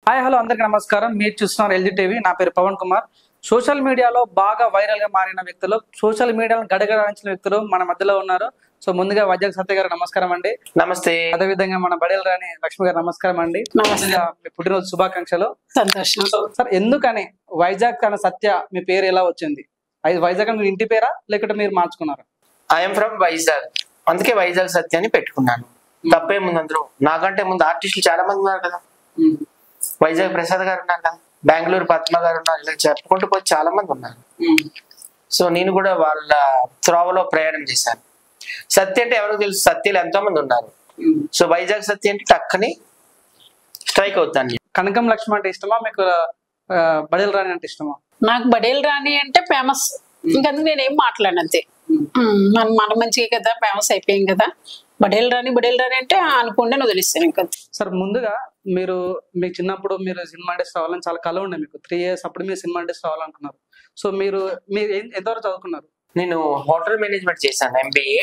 Hi hello అందరికీ నమస్కారం. మీరు చూస్తున్నారు ఎల్జీ టీవీ. నా పేరు పవన్ కుమార్. సోషల్ మీడియాలో బాగా వైరల్ గా మారిన వ్యక్తులు, సోషల్ మీడియాను గడగడించిన వ్యక్తులు మన మధ్యలో ఉన్నారు. సో ముందుగా వైజాగ్ సత్య గారు నమస్కారం అండి. నమస్తే. అదే విధంగా మన బడేల రాణి లక్ష్మి గారు నమస్కారం అండి. మీ పుట్టినరోజు శుభాకాంక్షలు. సంతోషం. సార్, ఎందుకని వైజాగ్ అనే సత్య మీ పేరు ఎలా వచ్చింది? వైజాగ్ అని ఇంటి పేరా లేకపోతే మీరు మార్చుకున్నారా? ఐఎమ్ ఫ్రమ్ వైజాగ్, అందుకే వైజాగ్ సత్య అని పెట్టుకున్నాను. తప్పేముంది అందులో? నాకంటే ముందు ఆర్టిస్టులు చాలా మంది ఉన్నారు కదా. వైజాగ్ ప్రసాద్ గారు ఉన్నారు కదా, బెంగళూరు పద్మ గారు ఉన్నారు, ఇలా చెప్పుకుంటూ పోయి చాలా మంది ఉన్నారు. సో నేను కూడా వాళ్ళ త్రోవలో ప్రయాణం చేశాను. సత్య అంటే ఎవరికి తెలుసు, సత్యలు ఎంతో మంది ఉన్నారు. సో వైజాగ్ సత్య అంటే టక్కని స్ట్రైక్ అవుతాను. కనకం లక్ష్మి అంటే ఇష్టమా మీకు, బడేల రాణి అంటే ఇష్టమా? నాకు బడేల రాణి అంటే ఫేమస్, ఇంకందుకు నేనేం మాట్లాడను అంతే. మన మంచిగా కదా, ఫేమస్ అయిపోయాం కదా. బడేల రాణి అంటే అనుకుంటే వదిలిస్తాను ఇంకా. సార్, ముందుగా మీరు మీ చిన్నప్పుడు మీరు సినిమా ఇండస్ట్రీ రావాలని చాలా కళ ఉండే మీకు. 3 years అప్పుడు మీరు సినిమా ఇండస్ట్రీ రావాలనుకున్నారు. సో మీరు ఎంతవరకు చదువుకున్నారు? నేను హోటల్ మేనేజ్మెంట్ చేశాను, MBA.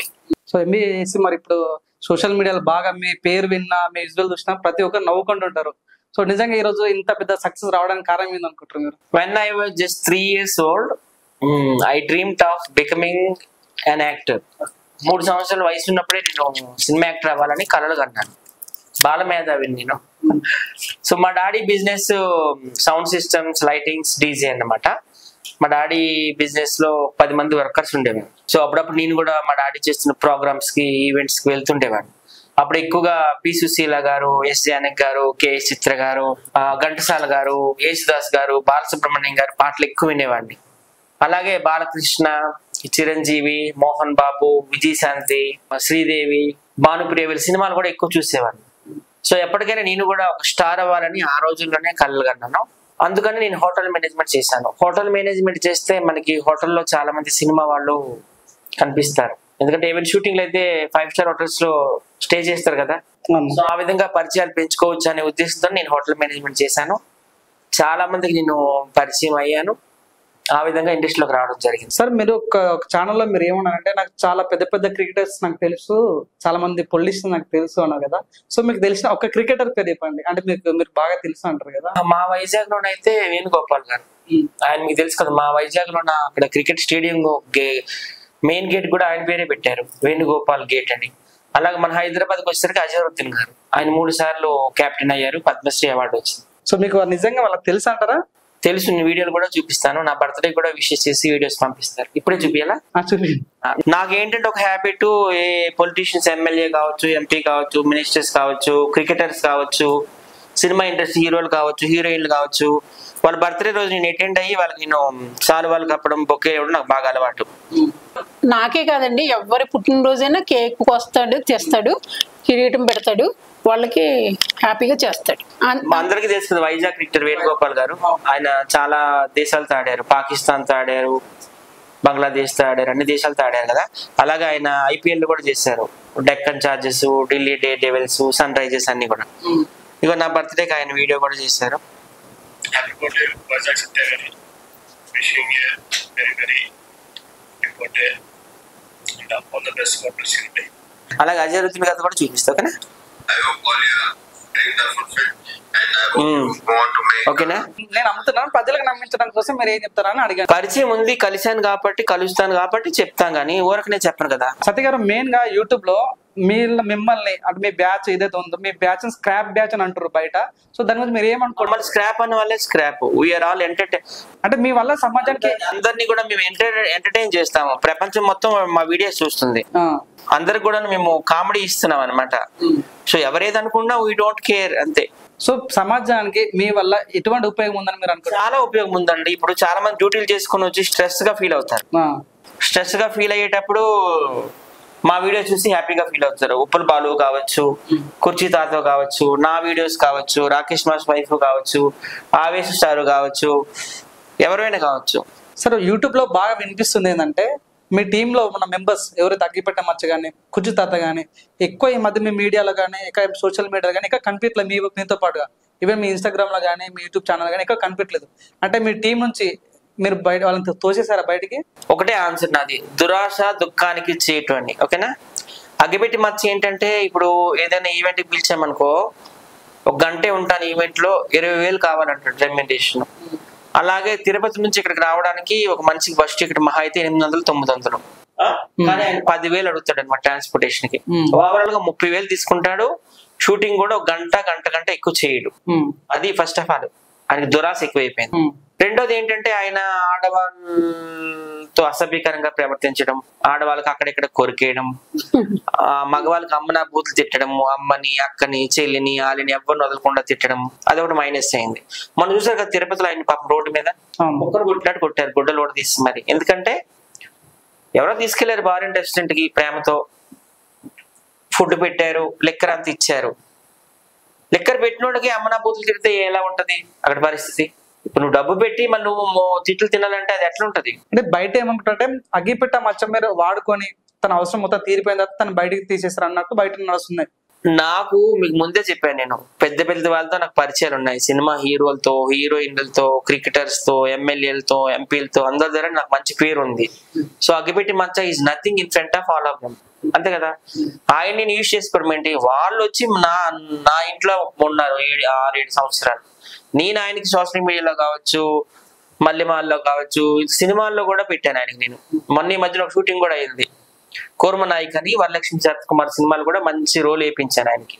సో MBA చేసి మరి ఇప్పుడు సోషల్ మీడియాలో బాగా మీ పేరు విన్నా, మీ విజువల్ చూసినా ప్రతి ఒక్కరు నవ్వుకుంటూ ఉంటారు. సో నిజంగా ఈ రోజు ఇంత పెద్ద సక్సెస్ రావడానికి కారణం ఏంది అనుకుంటారు మీరు? When I was just 3 years old, I dreamed of becoming an actor. 3 సంవత్సరాల వయసు ఉన్నప్పుడే నేను సినిమా యాక్టర్ అవ్వాలని కలలు కన్నాను. బాలమేధావిని నేను. సో మా daddy business sound systems, lightings, DJ అన్నమాట. మా డాడీ బిజినెస్ లో 10 మంది వర్కర్స్ ఉండేవారు. సో అప్పుడప్పుడు నేను కూడా మా డాడీ చేస్తున్న ప్రోగ్రామ్స్ కి, ఈవెంట్స్ కి వెళ్తుండేవాడు. అప్పుడు ఎక్కువగా పి సుశీల గారు, ఎస్ జానక్ గారు, కెఎస్ చిత్ర గారు, ఘంటసాల గారు, యేసుదాస్ గారు, బాలసుబ్రహ్మణ్యం గారు పాటలు ఎక్కువ వినేవాడిని. అలాగే బాలకృష్ణ, చిరంజీవి, మోహన్ బాబు, విజయశాంతి, శ్రీదేవి, భానుప్రియ వీళ్ళ సినిమాలు కూడా ఎక్కువ చూసేవాడిని. సో ఎప్పటికైనా నేను కూడా ఒక స్టార్ అవ్వాలని ఆ రోజుల్లోనే కలలు కన్నాను. అందుకని నేను హోటల్ మేనేజ్మెంట్ చేశాను. హోటల్ మేనేజ్మెంట్ చేస్తే మనకి హోటల్లో చాలా మంది సినిమా వాళ్ళు కనిపిస్తారు. ఎందుకంటే ఈవెన్ షూటింగ్లు అయితే 5 star హోటల్స్ లో స్టే చేస్తారు కదా. సో ఆ విధంగా పరిచయాలు పెంచుకోవచ్చు అనే ఉద్దేశంతో నేను హోటల్ మేనేజ్మెంట్ చేశాను. చాలా మందికి నేను పరిచయం అయ్యాను. ఆ విధంగా ఇండస్ట్రీలోకి రావడం జరిగింది. సార్, మీరు ఒక ఛానల్లో మీరు ఏమన్నారంటే, నాకు చాలా పెద్ద పెద్ద క్రికెటర్స్ నాకు తెలుసు, చాలా మంది పొలిటీషియన్స్ నాకు తెలుసు అన్నారు కదా. సో మీకు తెలిసిన ఒక క్రికెటర్ పేరు చెప్పండి, అంటే మీరు బాగా తెలుసు అంటారు కదా. మా వైజాగ్ లోనైతే వేణుగోపాల్ గారు, ఆయన మీకు తెలుసు కదా. మా వైజాగ్ లో అక్కడ క్రికెట్ స్టేడియం మెయిన్ గేట్ కూడా ఆయన పేరే పెట్టారు, వేణుగోపాల్ గేట్ అని. అలాగే మన హైదరాబాద్కి వచ్చేసరికి అజరుద్దీన్ గారు, ఆయన 3 సార్లు కెప్టెన్ అయ్యారు, పద్మశ్రీ అవార్డు వచ్చింది. సో మీకు నిజంగా వాళ్ళకి తెలుసు అంటారా? తెలుసు, వీడియోలు కూడా చూపిస్తాను. నా బర్త్డే కూడా విషెస్ చేసి వీడియోస్ పంపిస్తారు. ఇప్పుడే చూపియాలా? నాకేంటంటే ఒక హ్యాబిట్, ఏ పొలిటీషియన్స్, ఎమ్మెల్యే కావచ్చు, ఎంపీ కావచ్చు, మినిస్టర్స్ కావచ్చు, క్రికెటర్స్ కావచ్చు, సినిమా ఇండస్ట్రీ హీరోలు కావచ్చు, హీరోయిన్లు కావచ్చు, వాళ్ళ బర్త్డే రోజు నేను అటెండ్ అయ్యి వాళ్ళకి నేను సాల్వాలు కప్పడం, బొకే ఇవ్వడం నాకు బాగా అలవాటు. నాకే కాదండి, ఎవరి పుట్టినరోజైనా కేక్ కోస్తాడు, తెస్తాడు, కిరీటం పెడతాడు, వాళ్ళకి హ్యాపీగా చేస్తాడు. అందరికీ తెలుసు కదా వైజాగ్ క్రికెటర్ వేణుగోపాల్ గారు. ఆయన చాలా దేశాలతో ఆడారు, పాకిస్తాన్తో ఆడారు, బంగ్లాదేశ్తో ఆడారు, అన్ని దేశాలతో ఆడారు కదా. అలాగే ఆయన IPL కూడా చేశారు, Deccan chargers, Delhi daredevils, sunrisers అన్ని కూడా. ఇక నా బర్త్డేకి ఆయన వీడియో కూడా చేశారు. అలాగే అజరుద్దీన్ గారు కూడా చూపిస్తా, ఓకేనా? ఓకేనా? నేను అమ్ముతున్నాను, ప్రజలకు నమ్మించడం కోసం మీరు ఏం చెప్తారని అడిగాను. పరిచయం ఉంది, కలిశాను కాబట్టి, కలుస్తాను కాబట్టి చెప్తాను, కానీ ఊరకనే చెప్పను కదా. సత్య గారు, మెయిన్ గా యూట్యూబ్ లో మిమ్మల్ని అంటే మీ బ్యాచ్ ఏదైతే ఉందో, మీ బ్యాచ్ స్క్రాప్ బ్యాచ్ అని అంటారు బయట. సో దాని గురించి మీరు ఏమనుకోండి? మళ్ళీ స్క్రాప్ అన్న వాళ్ళే స్క్రాప్, వీఆర్ ఆల్ ఎంటర్టైన్. అంటే మీ వల్ల సమాజానికి అందరినీ కూడా మేము ఎంటర్టైన్ చేస్తాము. ప్రపంచం మొత్తం మా వీడియోస్ చూస్తుంది. అందరికి కూడా మేము కామెడీ ఇస్తున్నాం అనమాట. సో ఎవరేదనుకున్నా వీ డోంట్ కేర్, అంతే. సో సమాజానికి మీ వల్ల ఎటువంటి ఉపయోగం ఉందని మీరు అనుకుంటారు? చాలా ఉపయోగం ఉందండి. ఇప్పుడు చాలా మంది డ్యూటీలు చేసుకుని వచ్చి స్ట్రెస్ గా ఫీల్ అవుతారు. స్ట్రెస్ గా ఫీల్ అయ్యేటప్పుడు మా వీడియో చూసి హ్యాపీగా ఫీల్ అవుతారు. ఉప్పుల బాలు కావచ్చు, కుర్చీ తాత కావచ్చు, నా వీడియోస్ కావచ్చు, రాకేష్ మాస్ వైఫ్ కావచ్చు, ఆవేశ స్టార్ కావచ్చు, ఎవరైనా కావచ్చు. సరే, యూట్యూబ్ లో బాగా వినిపిస్తుంది ఏంటంటే, మీ టీంలో ఉన్న మెంబర్స్ ఎవరు తగ్గిపెట్ట మచ్చ కానీ, కుర్చీ తాత కానీ, ఎక్కువ ఈ మధ్య మీ మీడియాలో కానీ, ఎక్కువ సోషల్ మీడియాలో కానీ ఎక్కువ కనిపించలేదు. మీతో పాటుగా ఈవెన్ మీ ఇన్స్టాగ్రామ్ లో కానీ, మీ యూట్యూబ్ ఛానల్ కానీ ఎక్కువ కనిపించలేదు. అంటే మీ టీం నుంచి మీరు బయట వాళ్ళని తోసేసారా బయటికి? ఒకటే ఆన్సర్ నాది, దురాశ దుఃఖానికి చేటు అని, ఓకేనా? అగ్గిపెట్టి మచ్చ ఏంటంటే, ఇప్పుడు ఏదైనా ఈవెంట్కి పిలిచామనుకో, ఒక గంటే ఉంటాను ఈవెంట్ లో 20,000 కావాలంటాడు రెమ్యునరేషన్. అలాగే తిరుపతి నుంచి ఇక్కడికి రావడానికి ఒక మనిషికి బస్ టికెట్ మహా అయితే 800-900, కానీ ఆయన 10,000 అడుగుతాడు అనమాట ట్రాన్స్పోర్టేషన్ కి. ఓవరాల్ గా 30,000 తీసుకుంటాడు. షూటింగ్ కూడా ఒక గంట ఎక్కువ చేయడు. అది ఫస్ట్ ఆఫ్ ఆల్ ఆయనకి దురాశ ఎక్కువైపోయింది. రెండోది ఏంటంటే ఆయన ఆడవాళ్ళతో అసభ్యకరంగా ప్రవర్తించడం, ఆడవాళ్ళకి అక్కడెక్కడ కొరికేయడం, మగవాళ్ళకి అమ్మనా బూతులు తిట్టడం, అమ్మని అక్కని చెల్లిని వాళ్ళని ఎవరిని వదలకుండా తిట్టడం, అదొకటి మైనస్ అయింది. మనం చూసారు కదా తిరుపతిలో ఆయన పాపం రోడ్డు మీద ఒక్కరు కొట్టినట్టు కొట్టారు, గుడ్డలు కూడా తీసి మరి. ఎందుకంటే ఎవరో తీసుకెళ్లారు బార్ అండ్ రెస్టారెంట్ కి, ప్రేమతో ఫుడ్ పెట్టారు, లెక్కర్ అంత ఇచ్చారు. లెక్కర్ పెట్టినోడికి అమ్మనా బూతులు తిడితే ఎలా ఉంటది అక్కడ పరిస్థితి? ఇప్పుడు నువ్వు డబ్బు పెట్టి మళ్ళీ నువ్వు తిట్లు తినాలంటే అది ఎట్లా ఉంటది? అంటే బయట ఏమంటుంటే అగ్గిపెట్ట మచ్చ మీరు వాడుకొని తన అవసరం మొత్తం తీరిపోయిన తర్వాత తను బయటికి తీసేస్తారు అన్నట్టు బయట నడుస్తున్నాయి. నాకు మీకు ముందే చెప్పాను, నేను పెద్ద పెద్ద వాళ్ళతో నాకు పరిచయాలు ఉన్నాయి. సినిమా హీరోలతో, హీరోయిన్లతో, క్రికెటర్స్ తో, ఎమ్మెల్యేలతో, ఎంపీలతో, అందరి దగ్గర నాకు మంచి పేరు ఉంది. సో అగ్గిపెట్టి మచ్చ is nothing in front of all of them, అంతే కదా. ఆయన నేను యూజ్ చేసుకోవడం ఏంటి? వాళ్ళు వచ్చి నా ఇంట్లో ఉన్నారు 6-7 సంవత్సరాలు. నేను ఆయనకి సోషల్ మీడియాలో కావచ్చు, మల్లెమాల్లో కావచ్చు, సినిమాల్లో కూడా పెట్టాను ఆయనకి. నేను మొన్న ఈ మధ్యలో ఒక షూటింగ్ కూడా అయింది, కోర్మ నాయక్ అని వరలక్ష్మి శరత్ కుమార్ సినిమాలు కూడా మంచి రోల్ వేయించాను ఆయనకి.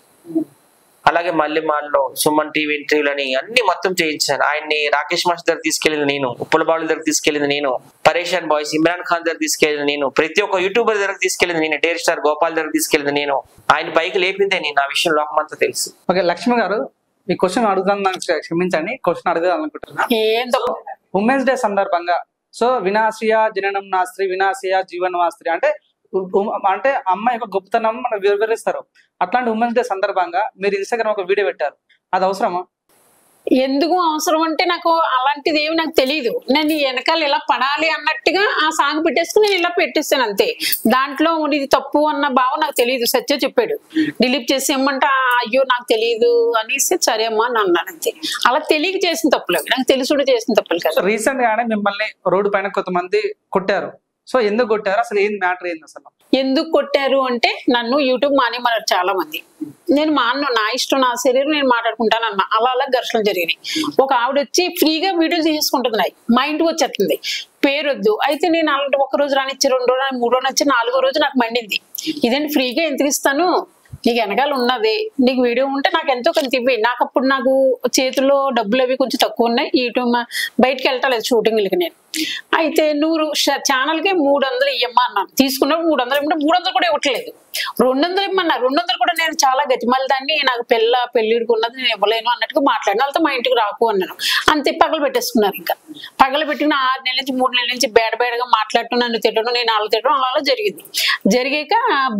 అలాగే మల్లెమాల్లో, సుమన్ టీవీ ఇంటర్వ్యూలని అన్ని మొత్తం చేయించాను. ఆయన్ని రాకేష్ మాస్టర్ దగ్గర తీసుకెళ్ళింది నేను, ఉప్పలబాలు దగ్గర తీసుకెళ్ళింది నేను, పరేషాన్ బాయ్స్ ఇమ్రాన్ ఖాన్ దగ్గర తీసుకెళ్ళింది నేను, ప్రతి ఒక్క యూట్యూబర్ దగ్గర తీసుకెళ్ళింది నేను, డేర్ స్టార్ గోపాల్ దగ్గర తీసుకెళ్ళింది నేను. ఆయన పైకి లేపిందే నేను, ఆ విషయం లోకమంతా తెలుసు. ఓకే లక్ష్మి గారు, ఈ క్వశ్చన్ అడుగుతాను, నాకు క్షమించండి, క్వశ్చన్ అడగాలనుకుంటున్నా. ఉమెన్స్ డే సందర్భంగా సో వినాశయ జననం నాస్త్రి, వినాశయ జీవనమాస్త్రి అంటే అమ్మాయి యొక్క గొప్పతనం మనం వివరిస్తారు. అట్లాంటి ఉమెన్స్ డే సందర్భంగా మీరు ఇన్స్టాగ్రామ్ ఒక వీడియో పెట్టారు, అది అవసరమా? ఎందుకు అవసరం అంటే నాకు అలాంటిది ఏమి నాకు తెలియదు. నేను వెనకాల ఇలా పడాలి అన్నట్టుగా ఆ సాంగ్ పెట్టేసుకుని నేను ఇలా పెట్టేస్తాను అంతే. దాంట్లో ఇది తప్పు అన్న భావం నాకు తెలియదు. సత్య చెప్పాడు డిలీట్ చేసి ఇమ్మంటే అయ్యో నాకు తెలియదు అనేసి సరే అమ్మా అని అన్నాను అంతే. అలా తెలియక చేసిన తప్పులు, నాకు తెలుసుడు చేసిన తప్పులు కదా. రీసెంట్ గానే మిమ్మల్ని రోడ్డు పైన కొంతమంది కొట్టారు. సో ఎందుకు కొట్టారు, అసలు ఏం మ్యాటర్ ఏంది అసలు? ఎందుకు కొట్టారు అంటే నన్ను యూట్యూబ్ మానేమన్నారు చాలా మంది. నేను నా ఇష్టం, నా శరీరం నేను మాట్లాడుకుంటాను అన్న. అలా ఘర్షణలు జరిగినాయి. ఒక ఆవిడ వచ్చి ఫ్రీగా వీడియోలు తీసుకుంటున్నాయి, మా ఇంటికి వచ్చేస్తుంది, పేరు వద్దు. అయితే నేను అలాంటి ఒక రోజు రానిచ్చి, 2 రోజు, 3 రోజు వచ్చి, 4వ రోజు నాకు మండింది. ఇదేంటి ఫ్రీగా ఎందుకు ఇస్తాను, నీకు వెనకాల ఉన్నది, నీకు వీడియో ఉంటే నాకు ఎంతో కొంత ఇవ్వి. నాకు అప్పుడు నాకు చేతుల్లో డబ్బులు అవి కొంచెం తక్కువ ఉన్నాయి, యూట్యూబ్ బయటకు వెళ్ళటలేదు షూటింగ్లకి నేను. అయితే నువ్వు ఛానల్కి 300 ఇవ్వమ్మా అన్నాను. తీసుకున్నప్పుడు 300 ఇవ్వమంటే 300 కూడా ఇవ్వట్లేదు, 200 ఇవ్వమన్నా. 200 కూడా నేను చాలా గతిమల్లి దాన్ని, నాకు పెళ్ళిడికి ఉన్నది నేను ఇవ్వలేను అన్నట్టుగా మాట్లాడిన. వాళ్ళతో మా ఇంటికి రాకు అన్నాను అంతే. పగలు పెట్టేసుకున్నారు. ఇంకా పగలు పెట్టిన 6 నెలల నుంచి 3 నెలల నుంచి బేడబేడగా మాట్లాడటం, నన్ను తిట్టడం, నేను వాళ్ళు తిట్టడం అలా జరిగింది. జరిగాక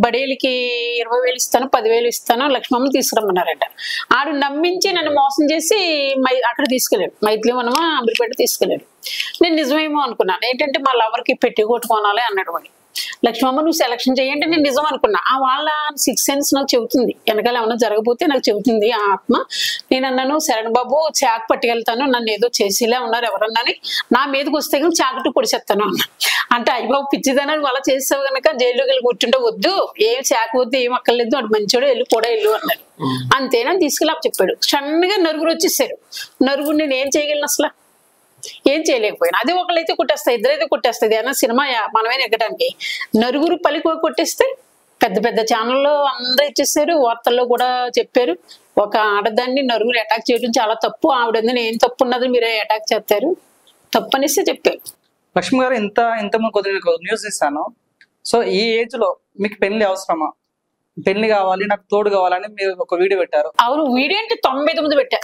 బడేలకి 20,000 ఇస్తాను, 10,000 ఇస్తాను, లక్ష్మమ్మ తీసుకురమ్మన్నారట. ఆడు నమ్మించి నన్ను మోసం చేసి అక్కడ తీసుకెళ్ళాడు, మైత్రి మనమా అమీర్పేట తీసుకెళ్ళాడు. నేను నిజమేమో అనుకున్నాను. ఏంటంటే మా లవర్కి పెట్టి కొట్టుకోనాలి అన్నాడు వాడు. లక్ష్మమ్మ నువ్వు సెలక్షన్ చేయండి, నేను నిజం అనుకున్నా. ఆ వాళ్ళ 6 సెన్స్ నాకు చెబుతుంది, వెనకాల ఏమన్నా జరగబోతే నాకు చెబుతుంది ఆ ఆత్మ. నేను అన్నాను శరణ్ బాబు చాకు పట్టుకెళ్తాను, నన్ను ఏదో చేసేలా ఉన్నారు ఎవరన్నాని, నా మీదకి వస్తే కానీ చాకుటు పొడిచేస్తాను అన్నా. అంటే అయ్యబాబు పిచ్చిదాన్ని అలా చేసావు కనుక జైల్లోకి వెళ్ళి కూర్చుంటే వద్దు, ఏం చాకు వద్దు, ఏం అక్కర్లేదు, అటు మంచోడు వెళ్ళి కూడా వెళ్ళు అన్నాడు. అంతేనా తీసుకెళ్ళి చెప్పాడు. సన్నగా నలుగురు వచ్చేసారు. నలుగురు నేను ఏం చేయగలను, అసలు ఏం చేయలేకపోయినా. అదే ఒకళ్ళైతే కొట్టేస్తాయి, ఇద్దరైతే కొట్టేస్తుంది అన్న సినిమా మనమే ఎక్కడానికి. నలుగురు పలికి కొట్టేస్తే పెద్ద పెద్ద ఛానల్లో అందరూ ఇచ్చేసారు, వార్తల్లో కూడా చెప్పారు. ఒక ఆడదాన్ని నలుగురు అటాక్ చేయడం చాలా తప్పు, ఆవిడ ఏం తప్పు ఉన్నది మీరే అటాక్ చేస్తారు, తప్పు అనేసి చెప్పారు. లక్ష్మి గారు, ఇంత కొద్దిగా న్యూస్ ఇస్తాను. సో ఈ ఏజ్ లో మీకు పెళ్లి అవసరమా, పెళ్లి కావాలి, నాకు తోడు కావాలని మీరు ఒక వీడియో పెట్టారు. అవును, వీడియో అంటే 99 పెట్టా.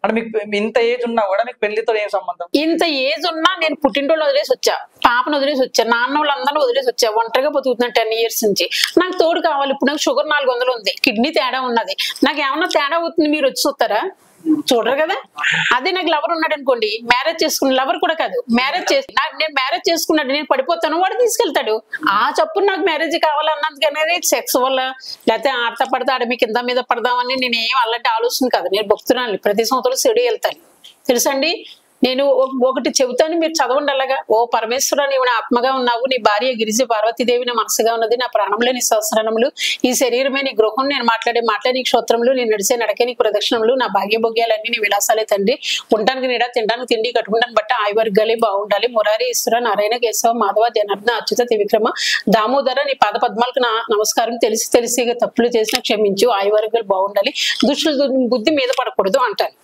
అంటే మీకు ఇంత ఏజ్ ఉన్నా కూడా మీకు పెళ్లితో ఏం సంబంధం? ఇంత ఏజ్ ఉన్నా నేను పుట్టింటోళ్ళు వదిలేసి వచ్చా, పాపను వదిలేసి వచ్చా, నాన్న వాళ్ళందరూ వదిలేసి వచ్చా, ఒంటరిగా బతుకుతున్నాను 10 years నుంచి. నాకు తోడు కావాలి. ఇప్పుడు నాకు షుగర్ 400 ఉంది, కిడ్నీ తేడా ఉన్నది, నాకు ఏమన్నా తేడా అవుతుంది మీరు వచ్చి చూస్తారా? చూడరు కదా. అదే నాకు లవర్ ఉన్నాడు అనుకోండి, మ్యారేజ్ చేసుకున్న లవర్ కూడా కాదు, మ్యారేజ్ చేసి నేను మ్యారేజ్ చేసుకున్నాడు, నేను పడిపోతాను, వాడు తీసుకెళ్తాడు. ఆ చప్పుడు నాకు మ్యారేజ్ కావాలన్నది సెక్స్ వల్ల, లేకపోతే ఆడతా పడతా ఆడ మీ కింద మీద పడదామని నేను ఏం అలాంటి ఆలోచన కాదు. నేను భక్తురాలి, ప్రతి సంవత్సరం షిరిడి వెళ్తాను తెలుసండి. నేను ఒకటి చెబుతాను, మీరు చదవండి అలాగా. ఓ పరమేశ్వర, నీవు నా ఆత్మగా ఉన్నావు, నీ భార్య గిరిజ పార్వతీదేవి నా మనసుగా ఉన్నది, నా ప్రాణంలో నీ సహస్రనములు, ఈ శరీరమే నీ గృహం, నేను మాట్లాడే నీ క్షోత్రములు, నేను నడిచే నడకే నీ ప్రదక్షిణములు, నా భాగ్యభోగ్యాలన్నీ నీ విలాసాలే తండ్రి, ఉండడానికి నీడ, తినడానికి తిండి, కట్టుకుంటాను బట్ట, ఆయువర్గాలే బాగుండాలి. మురారి, ఈశ్వర, నారాయణ, కేశవ, మాధవ, జనార్దన, అచ్యుత, త్రివిక్రమ, దామోదర, నీ పాద పద్మాలకు నా నమస్కారం, తెలిసి తప్పులు చేసిన క్షమించు, ఆయువర్గాలు బాగుండాలి, దుష్టుల బుద్ధి మీద పడకూడదు అంటాను.